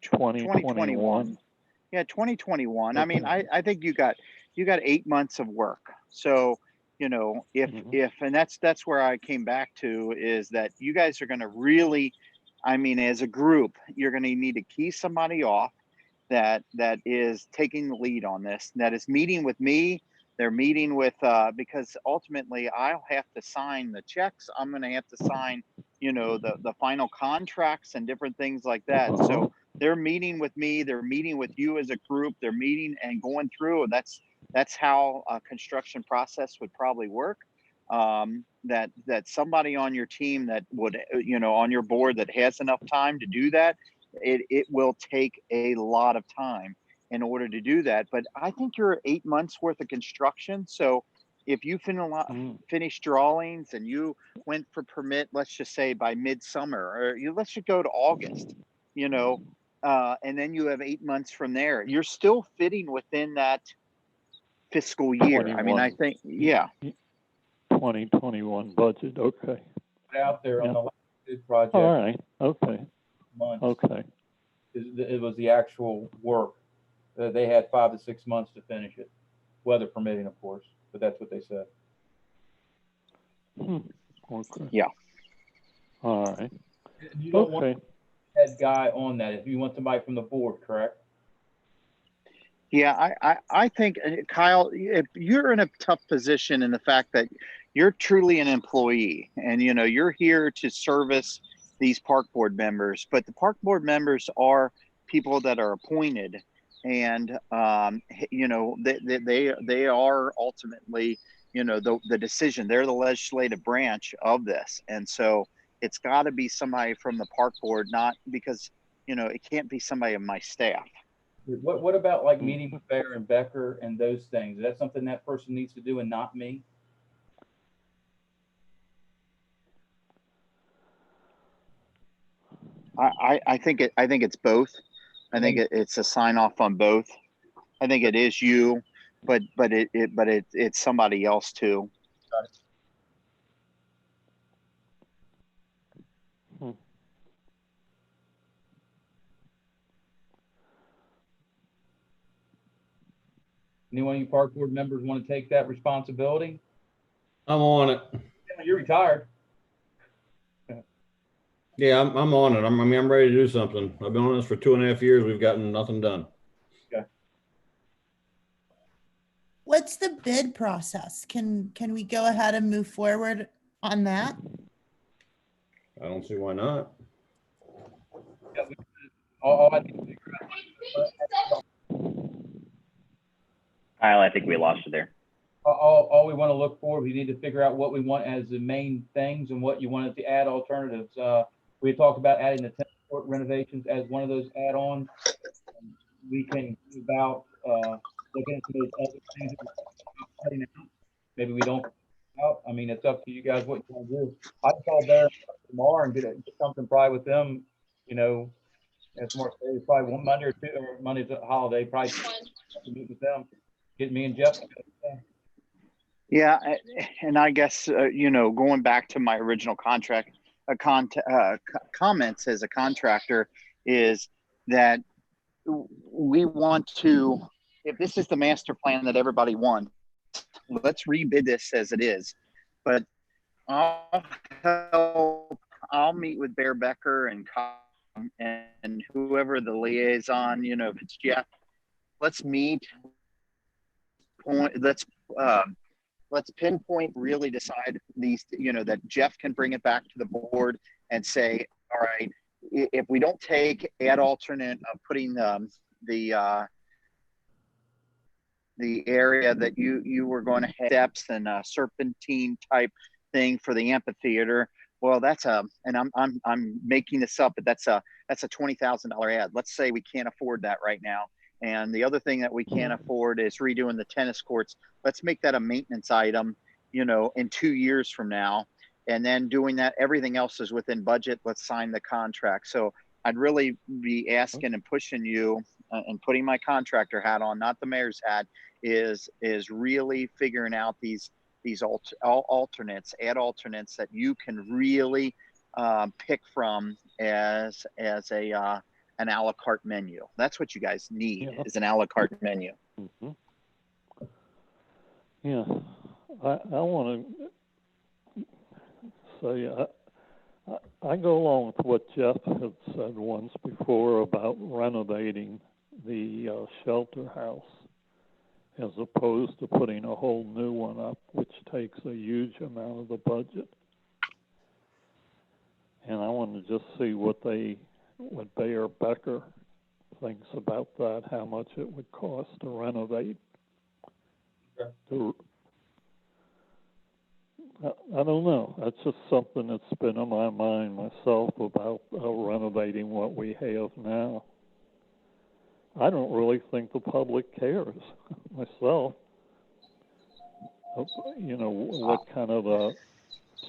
2021? Yeah, 2021. Okay. I mean, I think you got 8 months of work. So, if and that's where I came back to, is that you guys are going to really, I mean, as a group, you're going to need to key somebody off that is taking the lead on this, that is meeting with me. They're meeting with, because ultimately I'll have to sign the checks. I'm going to have to sign, the final contracts and different things like that. So they're meeting with me. They're meeting with you as a group. They're meeting and going through. And that's how a construction process would probably work. That somebody on your team that would, on your board that has enough time to do that, it will take a lot of time in order to do that. But I think you're 8 months worth of construction. So if you finished drawings and you went for permit, let's just say by midsummer, or let's just go to August, and then you have 8 months from there, you're still fitting within that fiscal year. 21. I mean, I think, yeah. 2021 budget. Okay. Out there on the last project. All right. Okay. Months. Okay. It was the actual work. They had 5 to 6 months to finish it, weather permitting, of course, but that's what they said. Okay. Yeah. All right. You don't want that guy on that if you want somebody from the board, correct? Yeah, I think, Kyle, if you're in a tough position in the fact that you're truly an employee and, you're here to service these park board members, but the park board members are people that are appointed, and, they are ultimately, the decision. They're the legislative branch of this. And so it's got to be somebody from the park board, not because, it can't be somebody of my staff. What about like meeting with Bear and Becker and those things? Is that something that person needs to do and not me? I think it's both. I think it's a sign off on both. I think it is you, but it's somebody else too. Got it. Anyone of you park board members want to take that responsibility? I'm on it. You're retired. Yeah, I'm on it. I'm ready to do something. I've been on this for 2.5 years. We've gotten nothing done. Okay. What's the bid process? Can we go ahead and move forward on that? I don't see why not. All I think Kyle, I think we lost you there. all we want to look for, we need to figure out what we want as the main things and what you wanted to add alternatives. We talked about adding the tennis court renovations as one of those add-ons. We can about looking into those other things that we're cutting out. Maybe we don't out. I mean, it's up to you guys what you want to do. I'd call Bear tomorrow and get something probably with them. It's more probably one Monday or two, or Monday's a holiday. Probably meet with them. Get me and Jeff. Yeah, and I guess going back to my original contract, comments as a contractor is that we want to, if this is the master plan that everybody wants, let's rebid this as it is. but I'll meet with Bear Becker and whoever the liaison, you know, if it's Jeff, let's meet, let's pinpoint, really decide these, you know, that Jeff can bring it back to the board and say, all right, if we don't take ad alternate of putting the area that you were going to have steps and a serpentine type thing for the amphitheater, well, that's and I'm making this up, but that's a $20,000 ad. Let's say we can't afford that right now. And the other thing that we can't afford is redoing the tennis courts. Let's make that a maintenance item, you know, in 2 years from now. And then doing that, everything else is within budget. Let's sign the contract. So I'd really be asking and pushing you and putting my contractor hat on, not the mayor's hat, is really figuring out these alternates, ad alternates that you can really pick from as an a la carte menu. That's what you guys need, is an a la carte menu. Mm-hmm. Yeah, I want to say I go along with what Jeff had said once before about renovating the shelter house as opposed to putting a whole new one up, which takes a huge amount of the budget. And I want to just see what Bear Becker thinks about that, how much it would cost to renovate. I don't know. That's just something that's been on my mind myself about renovating what we have now. I don't really think the public cares myself. You know, what kind of a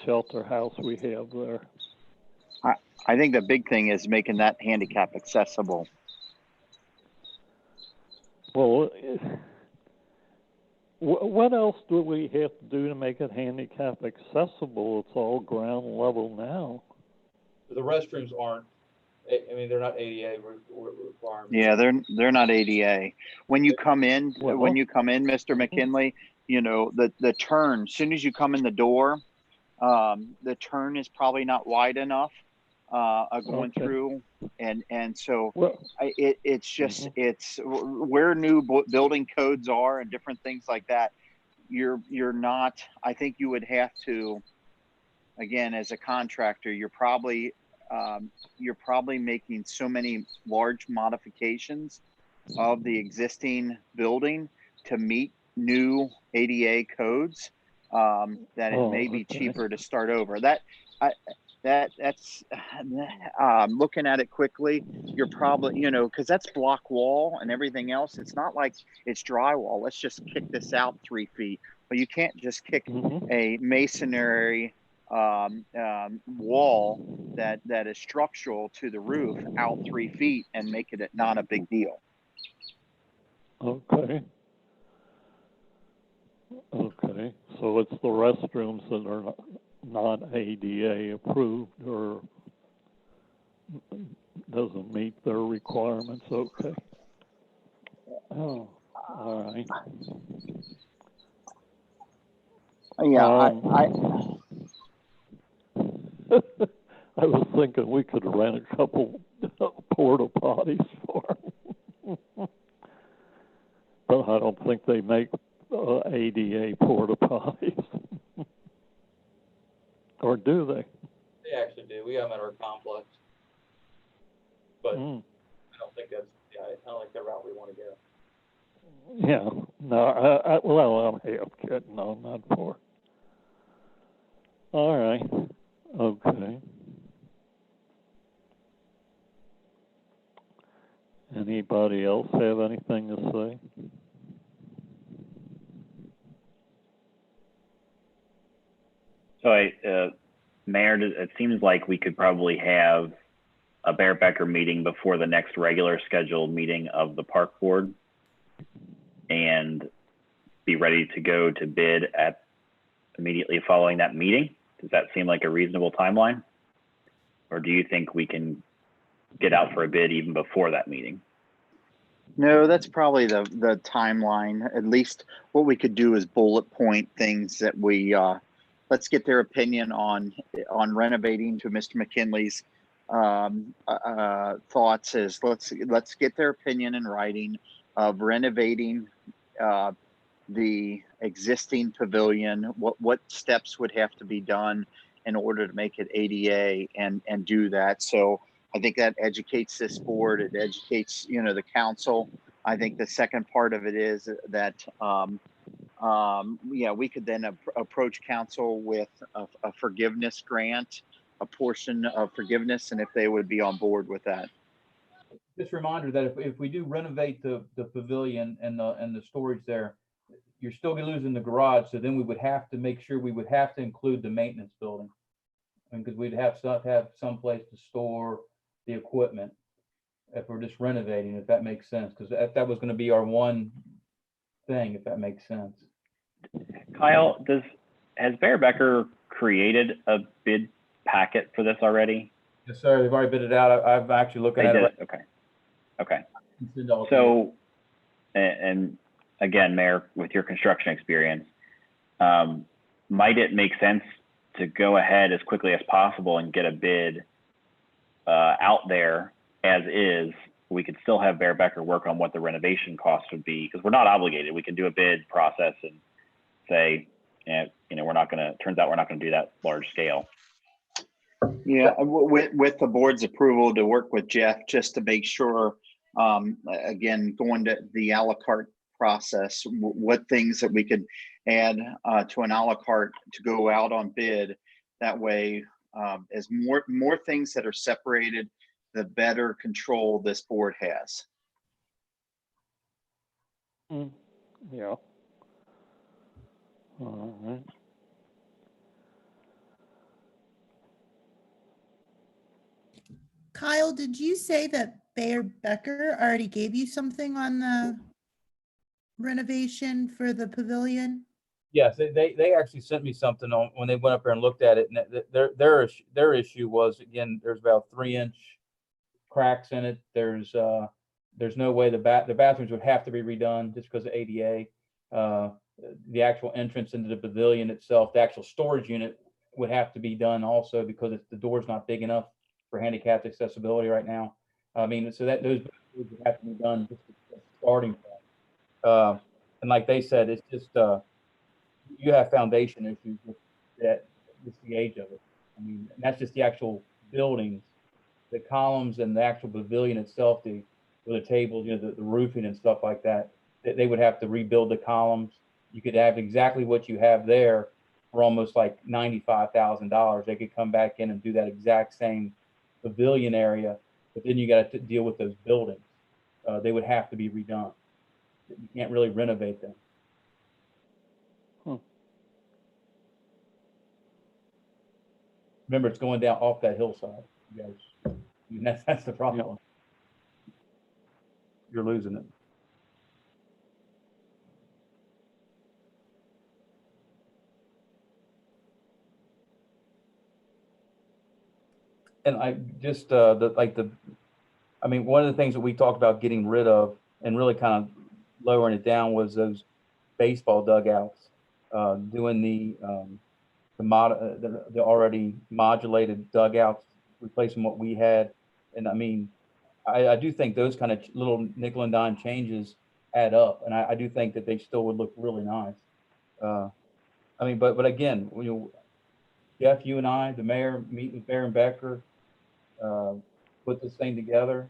shelter house we have there. I think the big thing is making that handicap accessible. Well, what else do we have to do to make it handicap accessible? It's all ground level now. The restrooms aren't. I mean, they're not ADA requirements. Yeah, they're not ADA. When you come in, Mr. McKinley, you know, the turn, as soon as you come in the door, the turn is probably not wide enough going through, and so it's just it's where new building codes are and different things like that. You're not. I think you would have to, again, as a contractor, you're probably making so many large modifications of the existing building to meet new ADA codes that it may be cheaper to start over. That's looking at it quickly, you're probably, you know, because that's block wall and everything else. It's not like it's drywall. Let's just kick this out 3 feet. But you can't just kick a masonry wall that is structural to the roof out 3 feet and make it not a big deal. Okay. So it's the restrooms that are not ADA approved or doesn't meet their requirements. Okay. Oh, all right. Yeah, I was thinking we could rent a couple porta potties for them. But I don't think they make ADA porta potties. Or do they? They actually do. We have them at our complex. But I don't think that's, I don't think the route we want to go. Yeah. No, well, I'm half kidding on that part. All right. Okay. Anybody else have anything to say? So Mayor, it seems like we could probably have a Bear Becker meeting before the next regular scheduled meeting of the park board and be ready to go to bid at immediately following that meeting. Does that seem like a reasonable timeline? Or do you think we can get out for a bid even before that meeting? No, that's probably the timeline. At least what we could do is bullet point things that we let's get their opinion on renovating. To Mr. McKinley's thoughts is let's get their opinion in writing of renovating the existing pavilion. What steps would have to be done in order to make it ADA and do that. So I think that educates this board. It educates, the council. I think the second part of it is that, we could then approach council with a forgiveness grant, a portion of forgiveness, and if they would be on board with that. Just a reminder that if we do renovate the pavilion and the storage there, you're still gonna losing the garage. So then we would have to make sure we would have to include the maintenance building. Because we'd have some place to store the equipment if we're just renovating, if that makes sense. Because that was gonna be our one thing, if that makes sense. Kyle, has Bear Becker created a bid packet for this already? Yes, sir. They've already bid it out. I've actually looking They at did it. it. Okay. Right. So, and again, Mayor, with your construction experience, might it make sense to go ahead as quickly as possible and get a bid out there as is? We could still have Bear Becker work on what the renovation cost would be, because we're not obligated. We can do a bid process and say, turns out we're not going to do that large scale. Yeah, with the board's approval, to work with Jeff just to make sure, again, going to the a la carte process, what things that we could add to an a la carte to go out on bid. That way, as more things that are separated, the better control this board has. Yeah. All right. Kyle, did you say that Bear Becker already gave you something on the renovation for the pavilion? Yes, they actually sent me something on when they went up there and looked at it, and their issue was, again, there's about 3-inch cracks in it. There's no way the bathrooms would have to be redone just because of ADA. The actual entrance into the pavilion itself, the actual storage unit would have to be done also because the door's not big enough for handicapped accessibility right now. I mean, so that those would have to be done just as a starting point. And like they said, it's just you have foundation issues with that. Just the age of it. I mean, and that's just the actual buildings, the columns, and the actual pavilion itself. The tables, the roofing and stuff like that. They would have to rebuild the columns. You could have exactly what you have there for almost like $95,000. They could come back in and do that exact same pavilion area, but then you got to deal with those buildings. They would have to be redone. You can't really renovate them. Remember, it's going down off that hillside. You guys, I mean, that's the problem. Yep. You're losing it. And I just I mean, one of the things that we talked about getting rid of and really kind of lowering it down was those baseball dugouts, doing the already modulated dugouts, replacing what we had. And I mean, I do think those kind of little nickel and dime changes add up, and I do think that they still would look really nice. I mean, but again, Jeff, you and I, the mayor, meet with Bear and Becker, put this thing together.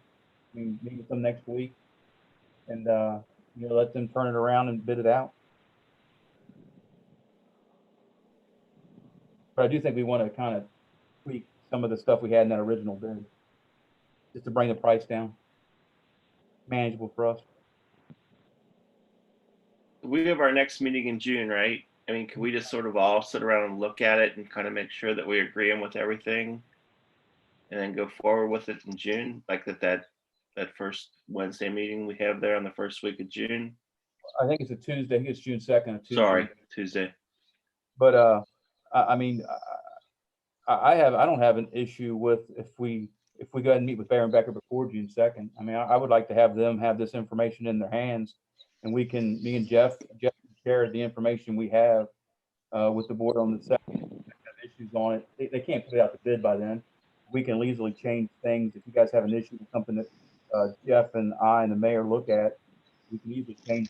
We meet with them next week, and let them turn it around and bid it out. But I do think we want to kind of tweak some of the stuff we had in that original bid, just to bring the price down, manageable for us. We have our next meeting in June, right? I mean, can we just sort of all sit around and look at it and kind of make sure that we agree with everything, and then go forward with it in June, like that first Wednesday meeting we have there on the first week of June? I think it's a Tuesday. I think it's June 2nd. Tuesday. Sorry, Tuesday. But I mean, I don't have an issue with if we go ahead and meet with Bear and Becker before June 2nd. I mean, I would like to have them have this information in their hands, and me and Jeff share the information we have with the board on the 2nd. on it. They can't put it out to bid by then. We can easily change things. If you guys have an issue with something that Jeff and I and the mayor look at, we can easily change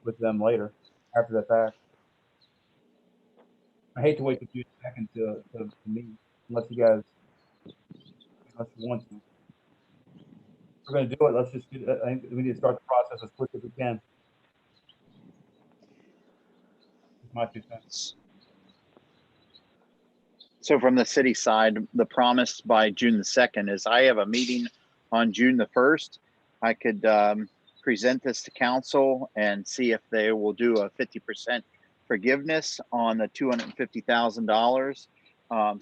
with them later after the fact. I hate to wait the few seconds to meet, unless you want to. If we're going to do it. Let's just get it. I think we need to start the process as quick as we can. It's my 2 cents. So from the city side, the promise by June the 2nd is I have a meeting on June the 1st. I could present this to council and see if they will do a 50% forgiveness on the $250,000.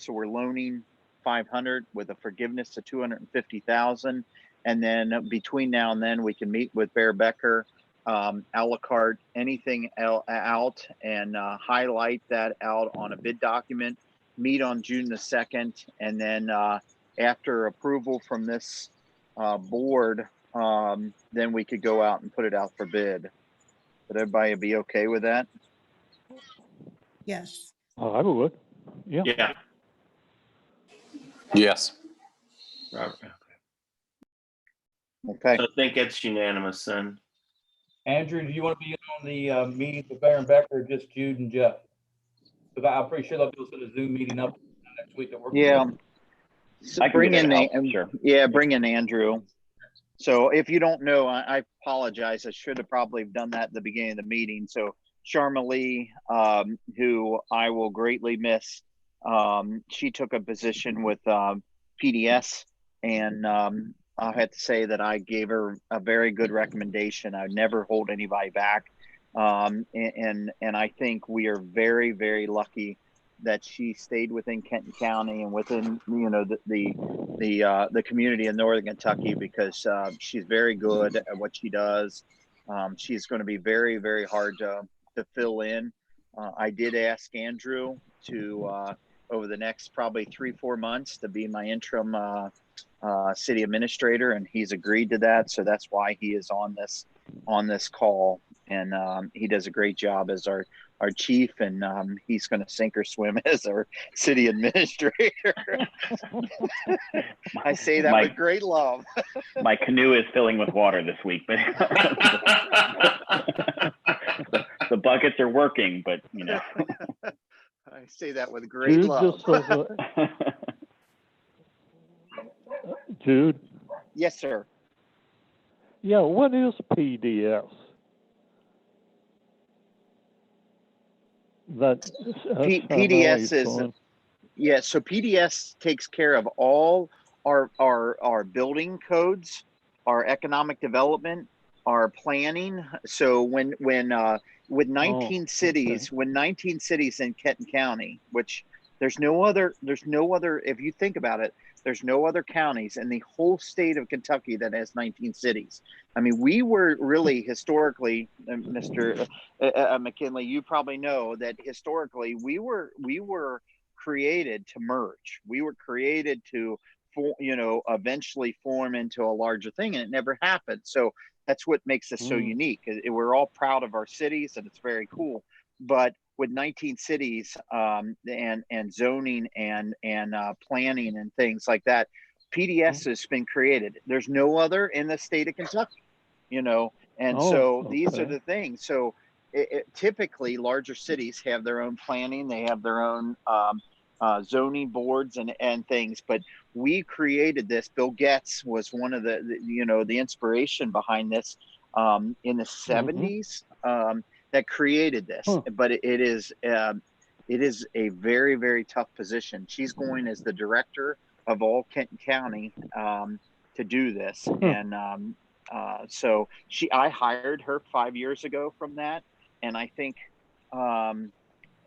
So we're loaning 500 with a forgiveness to 250,000. And then between now and then we can meet with Bear Becker, a la carte, anything out and highlight that out on a bid document, meet on June the 2nd. And then after approval from this board, then we could go out and put it out for bid. Would everybody be okay with that? Yes. I would. Yeah. Yeah. Yes. Robert. Okay. So I think it's unanimous then. Andrew, do you want to be on the meeting with Baron Becker, or just Jude and Jeff? Because I'm pretty sure they'll do a Zoom meeting up next week. Yeah. So I can bring be there in to help, sure. Yeah, bring in Andrew. So if you don't know, I apologize. I should have probably done that at the beginning of the meeting. So Sharma Lee, who I will greatly miss, she took a position with PDS, and I had to say that I gave her a very good recommendation. I would never hold anybody back. And I think we are very, very lucky that she stayed within Kenton County and within, you know, the community in Northern Kentucky, because she's very good at what she does. She's going to be very, very hard to fill in. I did ask Andrew to over the next probably 3-4 months to be my interim city administrator, and he's agreed to that. So that's why he is on this call, and he does a great job as our chief, and he's going to sink or swim as our city administrator. I say that with great love. My canoe is filling with water this week, but the buckets are working, but you know. I say that with great love. Jude? Yes, sir. Yeah, what is PDS? PDS is, yeah, so PDS takes care of all our building codes, our economic development, our planning. So when with 19 cities, when 19 cities in Kenton County, which there's no other, if you think about it, there's no other counties in the whole state of Kentucky that has 19 cities. I mean, we were really historically, Mr. McKinley, you probably know that historically we were created to merge. We were created to, eventually form into a larger thing, and it never happened. So that's what makes us so unique. We're all proud of our cities, and it's very cool. But with 19 cities and zoning and planning and things like that, PDS has been created. There's no other in the state of Kentucky, these are the things. So typically larger cities have their own planning, they have their own zoning boards and things, but we created this. Bill Getz was one of the inspiration behind this in the 70s. That created this, but it is a very, very tough position. She's going as the director of all Kenton County to do this, and so I hired her 5 years ago from that, and I think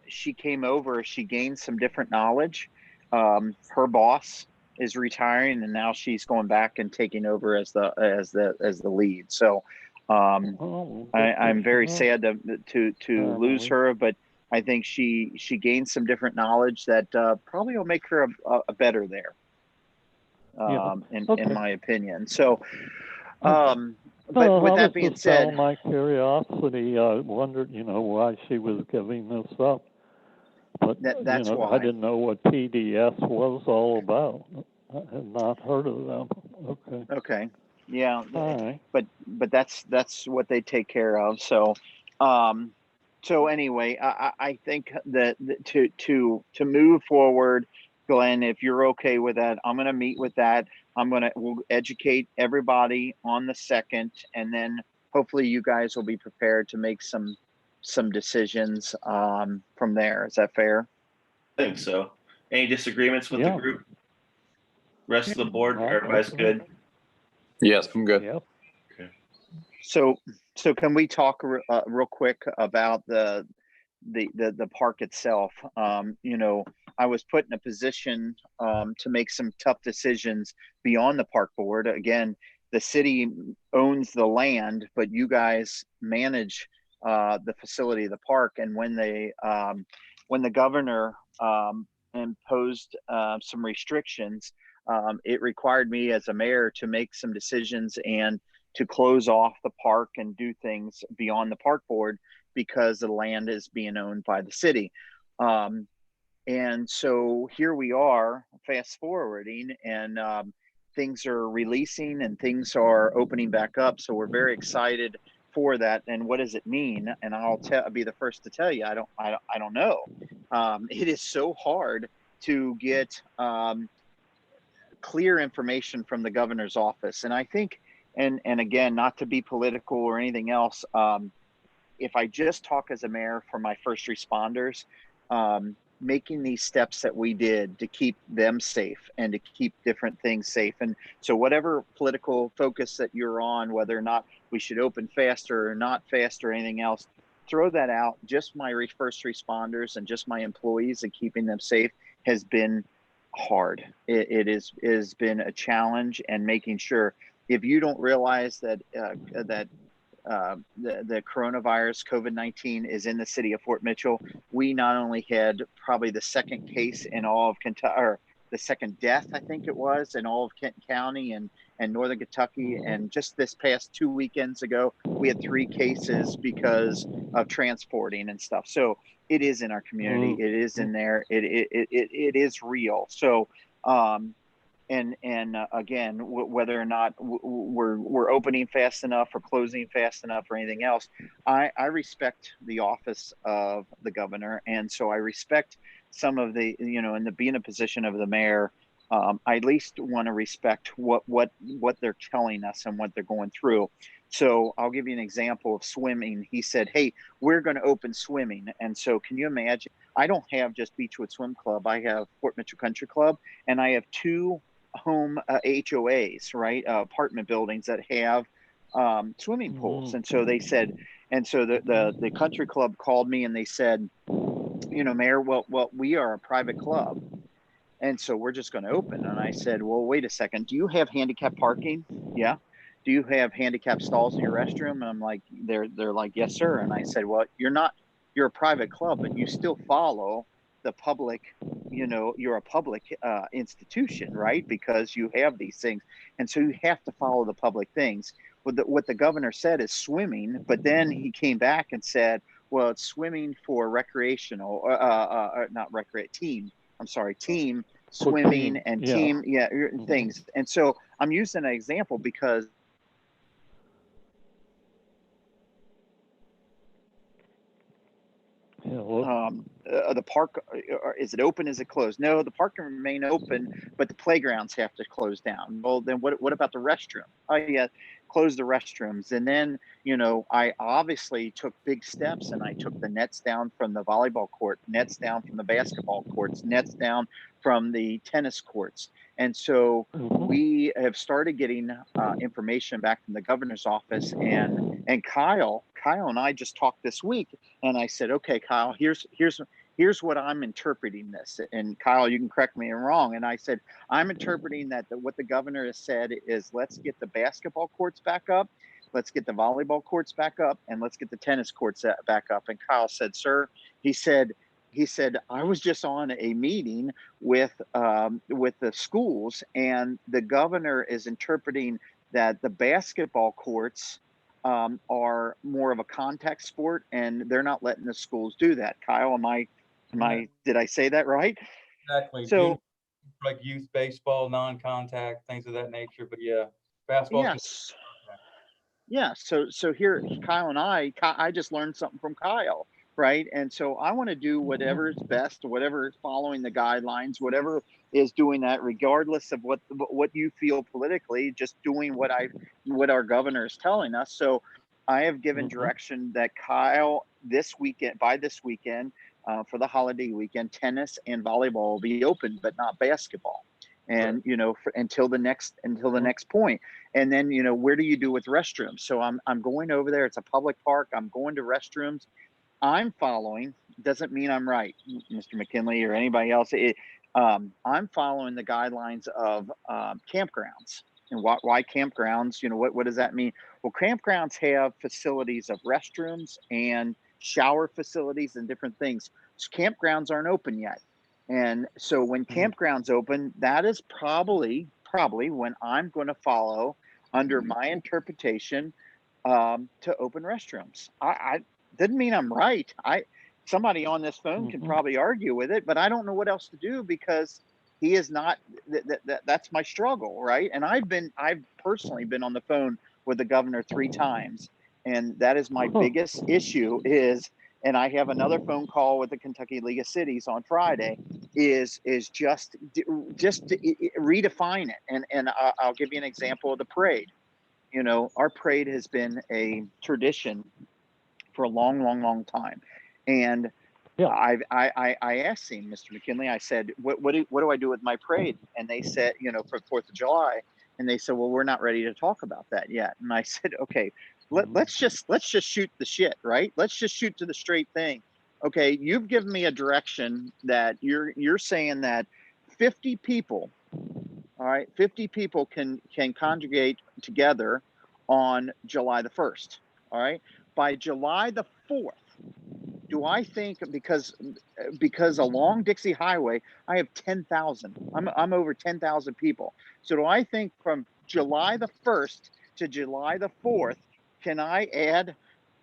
she came over. She gained some different knowledge. Her boss is retiring, and now she's going back and taking over as the lead. So. I'm very sad to lose her, but I think she gained some different knowledge that probably will make her a better there, in my opinion. So, but with that being said, my curiosity, I wondered, why she was giving this up. But, That's I why. didn't know what PDS was all about. I had not heard of them. Okay. Okay. Yeah. All right. But that's what they take care of. So, so anyway, I think that to move forward, Glenn, if you're okay with that, I'm gonna meet with that. We'll educate everybody on the 2nd, and then hopefully you guys will be prepared to make some decisions from there. Is that fair? I think so. Any disagreements with the Yeah. group? Rest of the board, No, everybody's okay. good? Yes, I'm good. Yep. So can we talk real quick about the park itself? I was put in a position to make some tough decisions beyond the park board. Again, the city owns the land, but you guys manage the facility of the park. And when the governor imposed some restrictions, it required me as a mayor to make some decisions and to close off the park and do things beyond the park board because the land is being owned by the city. And so here we are, fast forwarding, and things are releasing and things are opening back up. So we're very excited for that. And what does it mean? And I'll be the first to tell you, I don't know. It is so hard to get clear information from the governor's office. And I think, and again, not to be political or anything else, if I just talk as a mayor for my first responders, making these steps that we did to keep them safe and to keep different things safe. And so whatever political focus that you're on, whether or not we should open faster or not faster or anything else, throw that out. Just my first responders and just my employees and keeping them safe has been hard. It has been a challenge, and making sure, if you don't realize that the coronavirus, COVID-19, is in the city of Fort Mitchell, we not only had probably the second case in all of Kentucky, or the second death, I think it was, in all of Kenton County and Northern Kentucky. And just this past 2 weekends ago, we had 3 cases because of transporting and stuff. So it is in our community. It is in there. It is real. So, and again, whether or not we're opening fast enough or closing fast enough or anything else, I respect the office of the governor, and so I respect some of the, in the being a position of the mayor, I at least want to respect what they're telling us and what they're going through. So I'll give you an example of swimming. He said, "Hey, we're going to open swimming," and so can you imagine? I don't have just Beechwood Swim Club. I have Fort Mitchell Country Club, and I have 2 home HOAs, right? Apartment buildings that have swimming pools. And so they said, and so the country club called me and they said, Mayor, well, we are a private club, and so we're just going to open. And I said, well, wait a second. Do you have handicap parking? Yeah. Do you have handicap stalls in your restroom? And I'm like, they're like, yes, sir. And I said, well, you're a private club, but you still follow the public, you're a public institution, right? Because you have these things. And so you have to follow the public things. What the governor said is swimming, but then he came back and said, well, it's swimming for recreational, not team swimming and team, things. And so I'm using an example because the park, is it open? Is it closed? No, the park can remain open, but the playgrounds have to close down. Well, then what about the restroom? Oh yeah, close the restrooms. And then, I obviously took big steps, and I took the nets down from the volleyball court, nets down from the basketball courts, nets down from the tennis courts. And so we have started getting information back from the governor's office, and Kyle and I just talked this week, and I said, okay, Kyle, here's what I'm interpreting this. And Kyle, you can correct me if I'm wrong. And I said, I'm interpreting that what the governor has said is, let's get the basketball courts back up, let's get the volleyball courts back up, and let's get the tennis courts back up. And Kyle said, sir, he said, I was just on a meeting with the schools, and the governor is interpreting that the basketball courts are more of a contact sport, and they're not letting the schools do that. Kyle, am I Did I say that right? Exactly. So Like youth baseball, non-contact, things of that nature. But yeah, basketball. yes. Yeah. So here, Kyle and I just learned something from Kyle, right? And so I want to do whatever is best, whatever is following the guidelines, whatever is doing that, regardless of what you feel politically, just doing what our governor is telling us. So I have given direction that Kyle by this weekend, for the holiday weekend, tennis and volleyball will be open, but not basketball. And until the next point. And then where do you do with restrooms? So I'm going over there. It's a public park. I'm going to restrooms. I'm following. Doesn't mean I'm right, Mr. McKinley or anybody else. I'm following the guidelines of campgrounds. And why campgrounds? What does that mean? Well, campgrounds have facilities of restrooms and shower facilities and different things. So campgrounds aren't open yet. And so when campgrounds open, that is probably when I'm going to follow under my interpretation to open restrooms. I didn't mean I'm right. Somebody on this phone can probably argue with it, but I don't know what else to do because he is not. That's my struggle, right? And I've personally been on the phone with the governor 3 times, and that is my biggest issue. And I have another phone call with the Kentucky League of Cities on Friday. Is just redefine it. And I'll give you an example of the parade. Our parade has been a tradition for a long, long, long time. And I asked him, Mr. McKinley, I said, what do I do with my parade? And they said, for 4th of July. And they said, well, we're not ready to talk about that yet. And I said, okay, let's just shoot the shit, right? Let's just shoot to the straight thing. Okay, you've given me a direction that you're saying that 50 people, all right, 50 people can congregate together on July the 1st. All right, by July the 4th, do I think because along Dixie Highway, I have 10,000. I'm over 10,000 people. So do I think from July the 1st to July the 4th, can I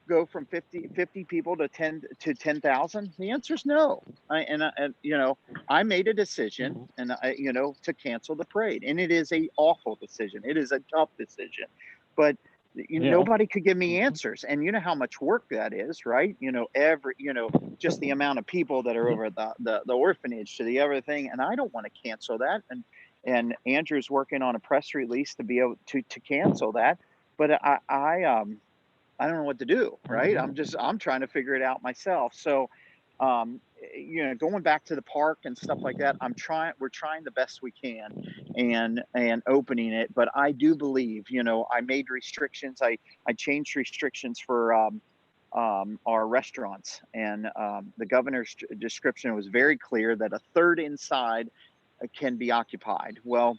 go from 50 people to 10,000? The answer is no. I made a decision to cancel the parade, and it is a awful decision. It is a tough decision, but nobody could give me answers. And you know how much work that is, right? Just the amount of people that are over the orphanage to the other thing. And I don't want to cancel that. And Andrew's working on a press release to be able to cancel that. But I don't know what to do, right? I'm trying to figure it out myself. So, going back to the park and stuff like that, we're trying the best we can and opening it. But I do believe, I made restrictions. I changed restrictions for our restaurants, and the governor's description was very clear that a third inside can be occupied. Well,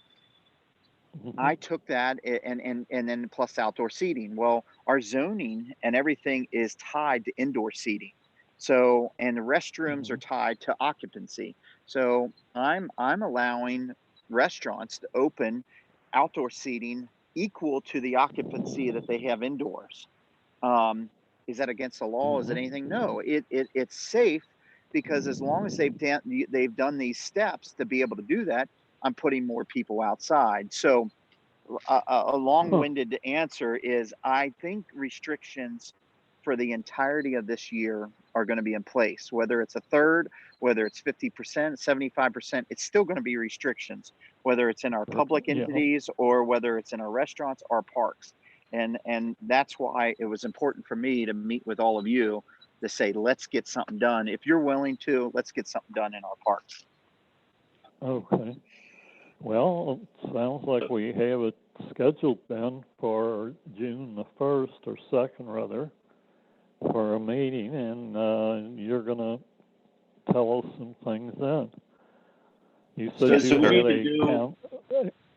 I took that and then plus outdoor seating. Well, our zoning and everything is tied to indoor seating. So, and the restrooms are tied to occupancy. So I'm allowing restaurants to open outdoor seating equal to the occupancy that they have indoors. Is that against the law? Is it anything? No, it's safe because as long as they've done these steps to be able to do that, I'm putting more people outside. So a long-winded answer is I think restrictions for the entirety of this year are going to be in place, whether it's a third, whether it's 50%, 75%, it's still going to be restrictions, whether it's in our public entities or whether it's in our restaurants or parks. And that's why it was important for me to meet with all of you to say, let's get something done. If you're willing to, let's get something done in our parks. Okay. Well, it sounds like we have it scheduled then for June the 1st or 2nd rather for a meeting, and you're going to tell us some things then. You said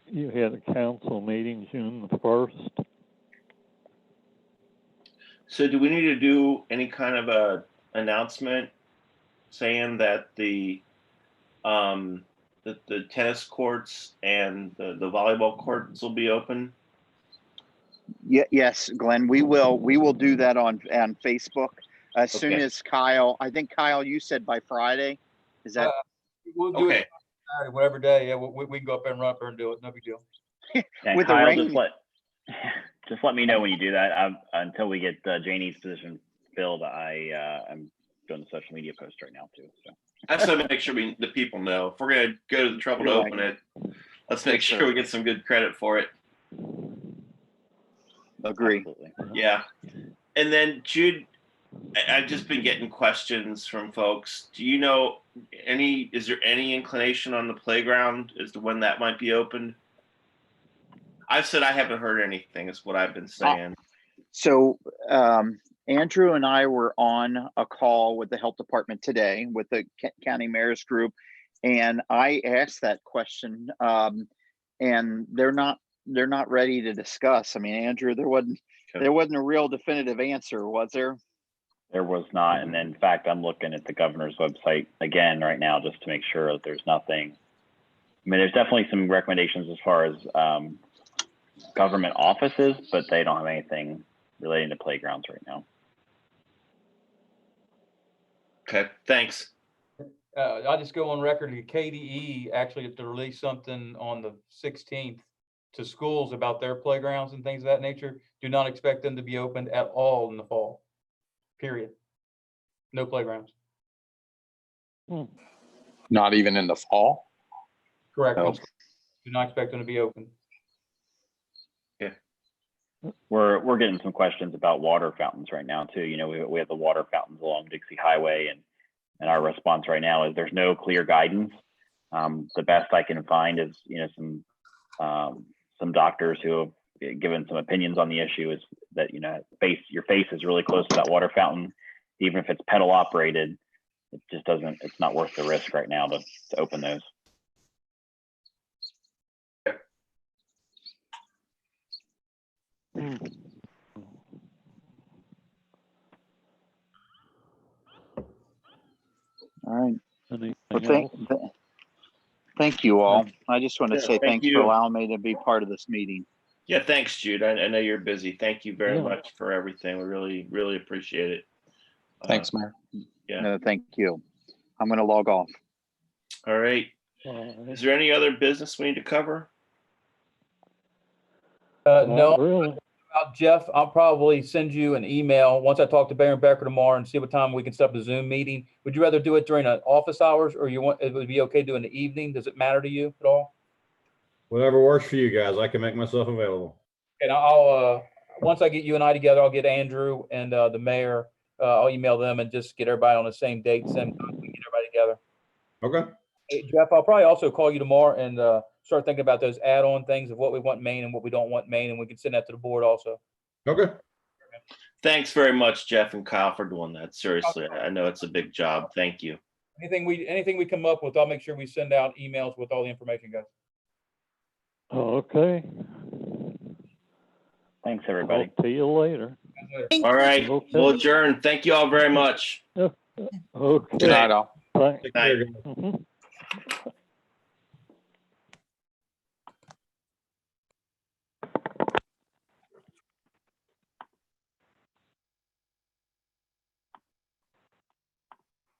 you had a council meeting June the 1st. So do we need to do any kind of a announcement saying that the tennis courts and the volleyball courts will be open? Yes, Glenn, we will do that on Facebook as soon as Kyle, I think Kyle, you said by Friday Is that, We'll do Okay. it Saturday, whatever day. Yeah, we can go up there and run up there and do it. No big deal. And with the Kyle, rain? just let me know when you do that. Until we get Janie's position filled, I'm doing the social media post right now too. So. I just want to make sure the people know if we're going to go to the trouble to You're open right. it. Let's make Yes, sure sir. we get some good credit for it. agree. Absolutely. Yeah. And then Jude, I've just been getting questions from folks. Do you know is there any inclination on the playground as to when that might be opened? I've said I haven't heard anything, is what I've been saying. So Andrew and I were on a call with the health department today with the county mayor's group, and I asked that question, and they're not ready to discuss. I mean, Andrew, there wasn't a real definitive answer, was there? There was not. And then, in fact, I'm looking at the governor's website again right now just to make sure that there's nothing. I mean, there's definitely some recommendations as far as government offices, but they don't have anything relating to playgrounds right now. Okay, thanks. I'll just go on record. KDE actually have to release something on the 16th to schools about their playgrounds and things of that nature. Do not expect them to be opened at all in the fall. Period. No playgrounds. Not even in the fall? Correct. No. Do not expect them to be open. We're getting some questions about water fountains right now too. You know, we have the water fountains along Dixie Highway, and our response right now is there's no clear guidance. The best I can find is, you know, some doctors who have given some opinions on the issue is that, you know, your face is really close to that water fountain. Even if it's pedal operated, it just doesn't, it's not worth the risk right now to open those. All right. Anything Well, else? thank you all. I just want to Yeah, say thank thanks for you. allowing me to be part of this meeting. Yeah, thanks, Jude. I know you're busy. Thank you very Yeah. much for everything. We really, really appreciate it. Thanks, Mayor. Yeah. No, thank you. I'm going to log off. All right. All Is there any other business we need to cover? right. No, Not really. Jeff, I'll probably send you an email once I talk to Baron Becker tomorrow and see what time we can set up a Zoom meeting. Would you rather do it during office hours, or it would be okay doing the evening? Does it matter to you at all? Whatever works for you guys, I can make myself available. And I'll once I get you and I together, I'll get Andrew and the mayor. I'll email them and just get everybody on the same date, same time, we get everybody together. Okay. Hey, Jeff, I'll probably also call you tomorrow and start thinking about those add-on things of what we want Maine and what we don't want Maine, and we can send that to the board also. Okay. Thanks very much, Jeff and Kyle, for doing that. Seriously, I know it's a big job. Thank you. Anything we come up with, I'll make sure we send out emails with all the information, guys. Okay. Thanks, everybody. Talk to you later. Thank All you. right, Okay. we'll adjourn. Thank you all very much. Okay. Good night, all. Thanks. Good night. Mhm.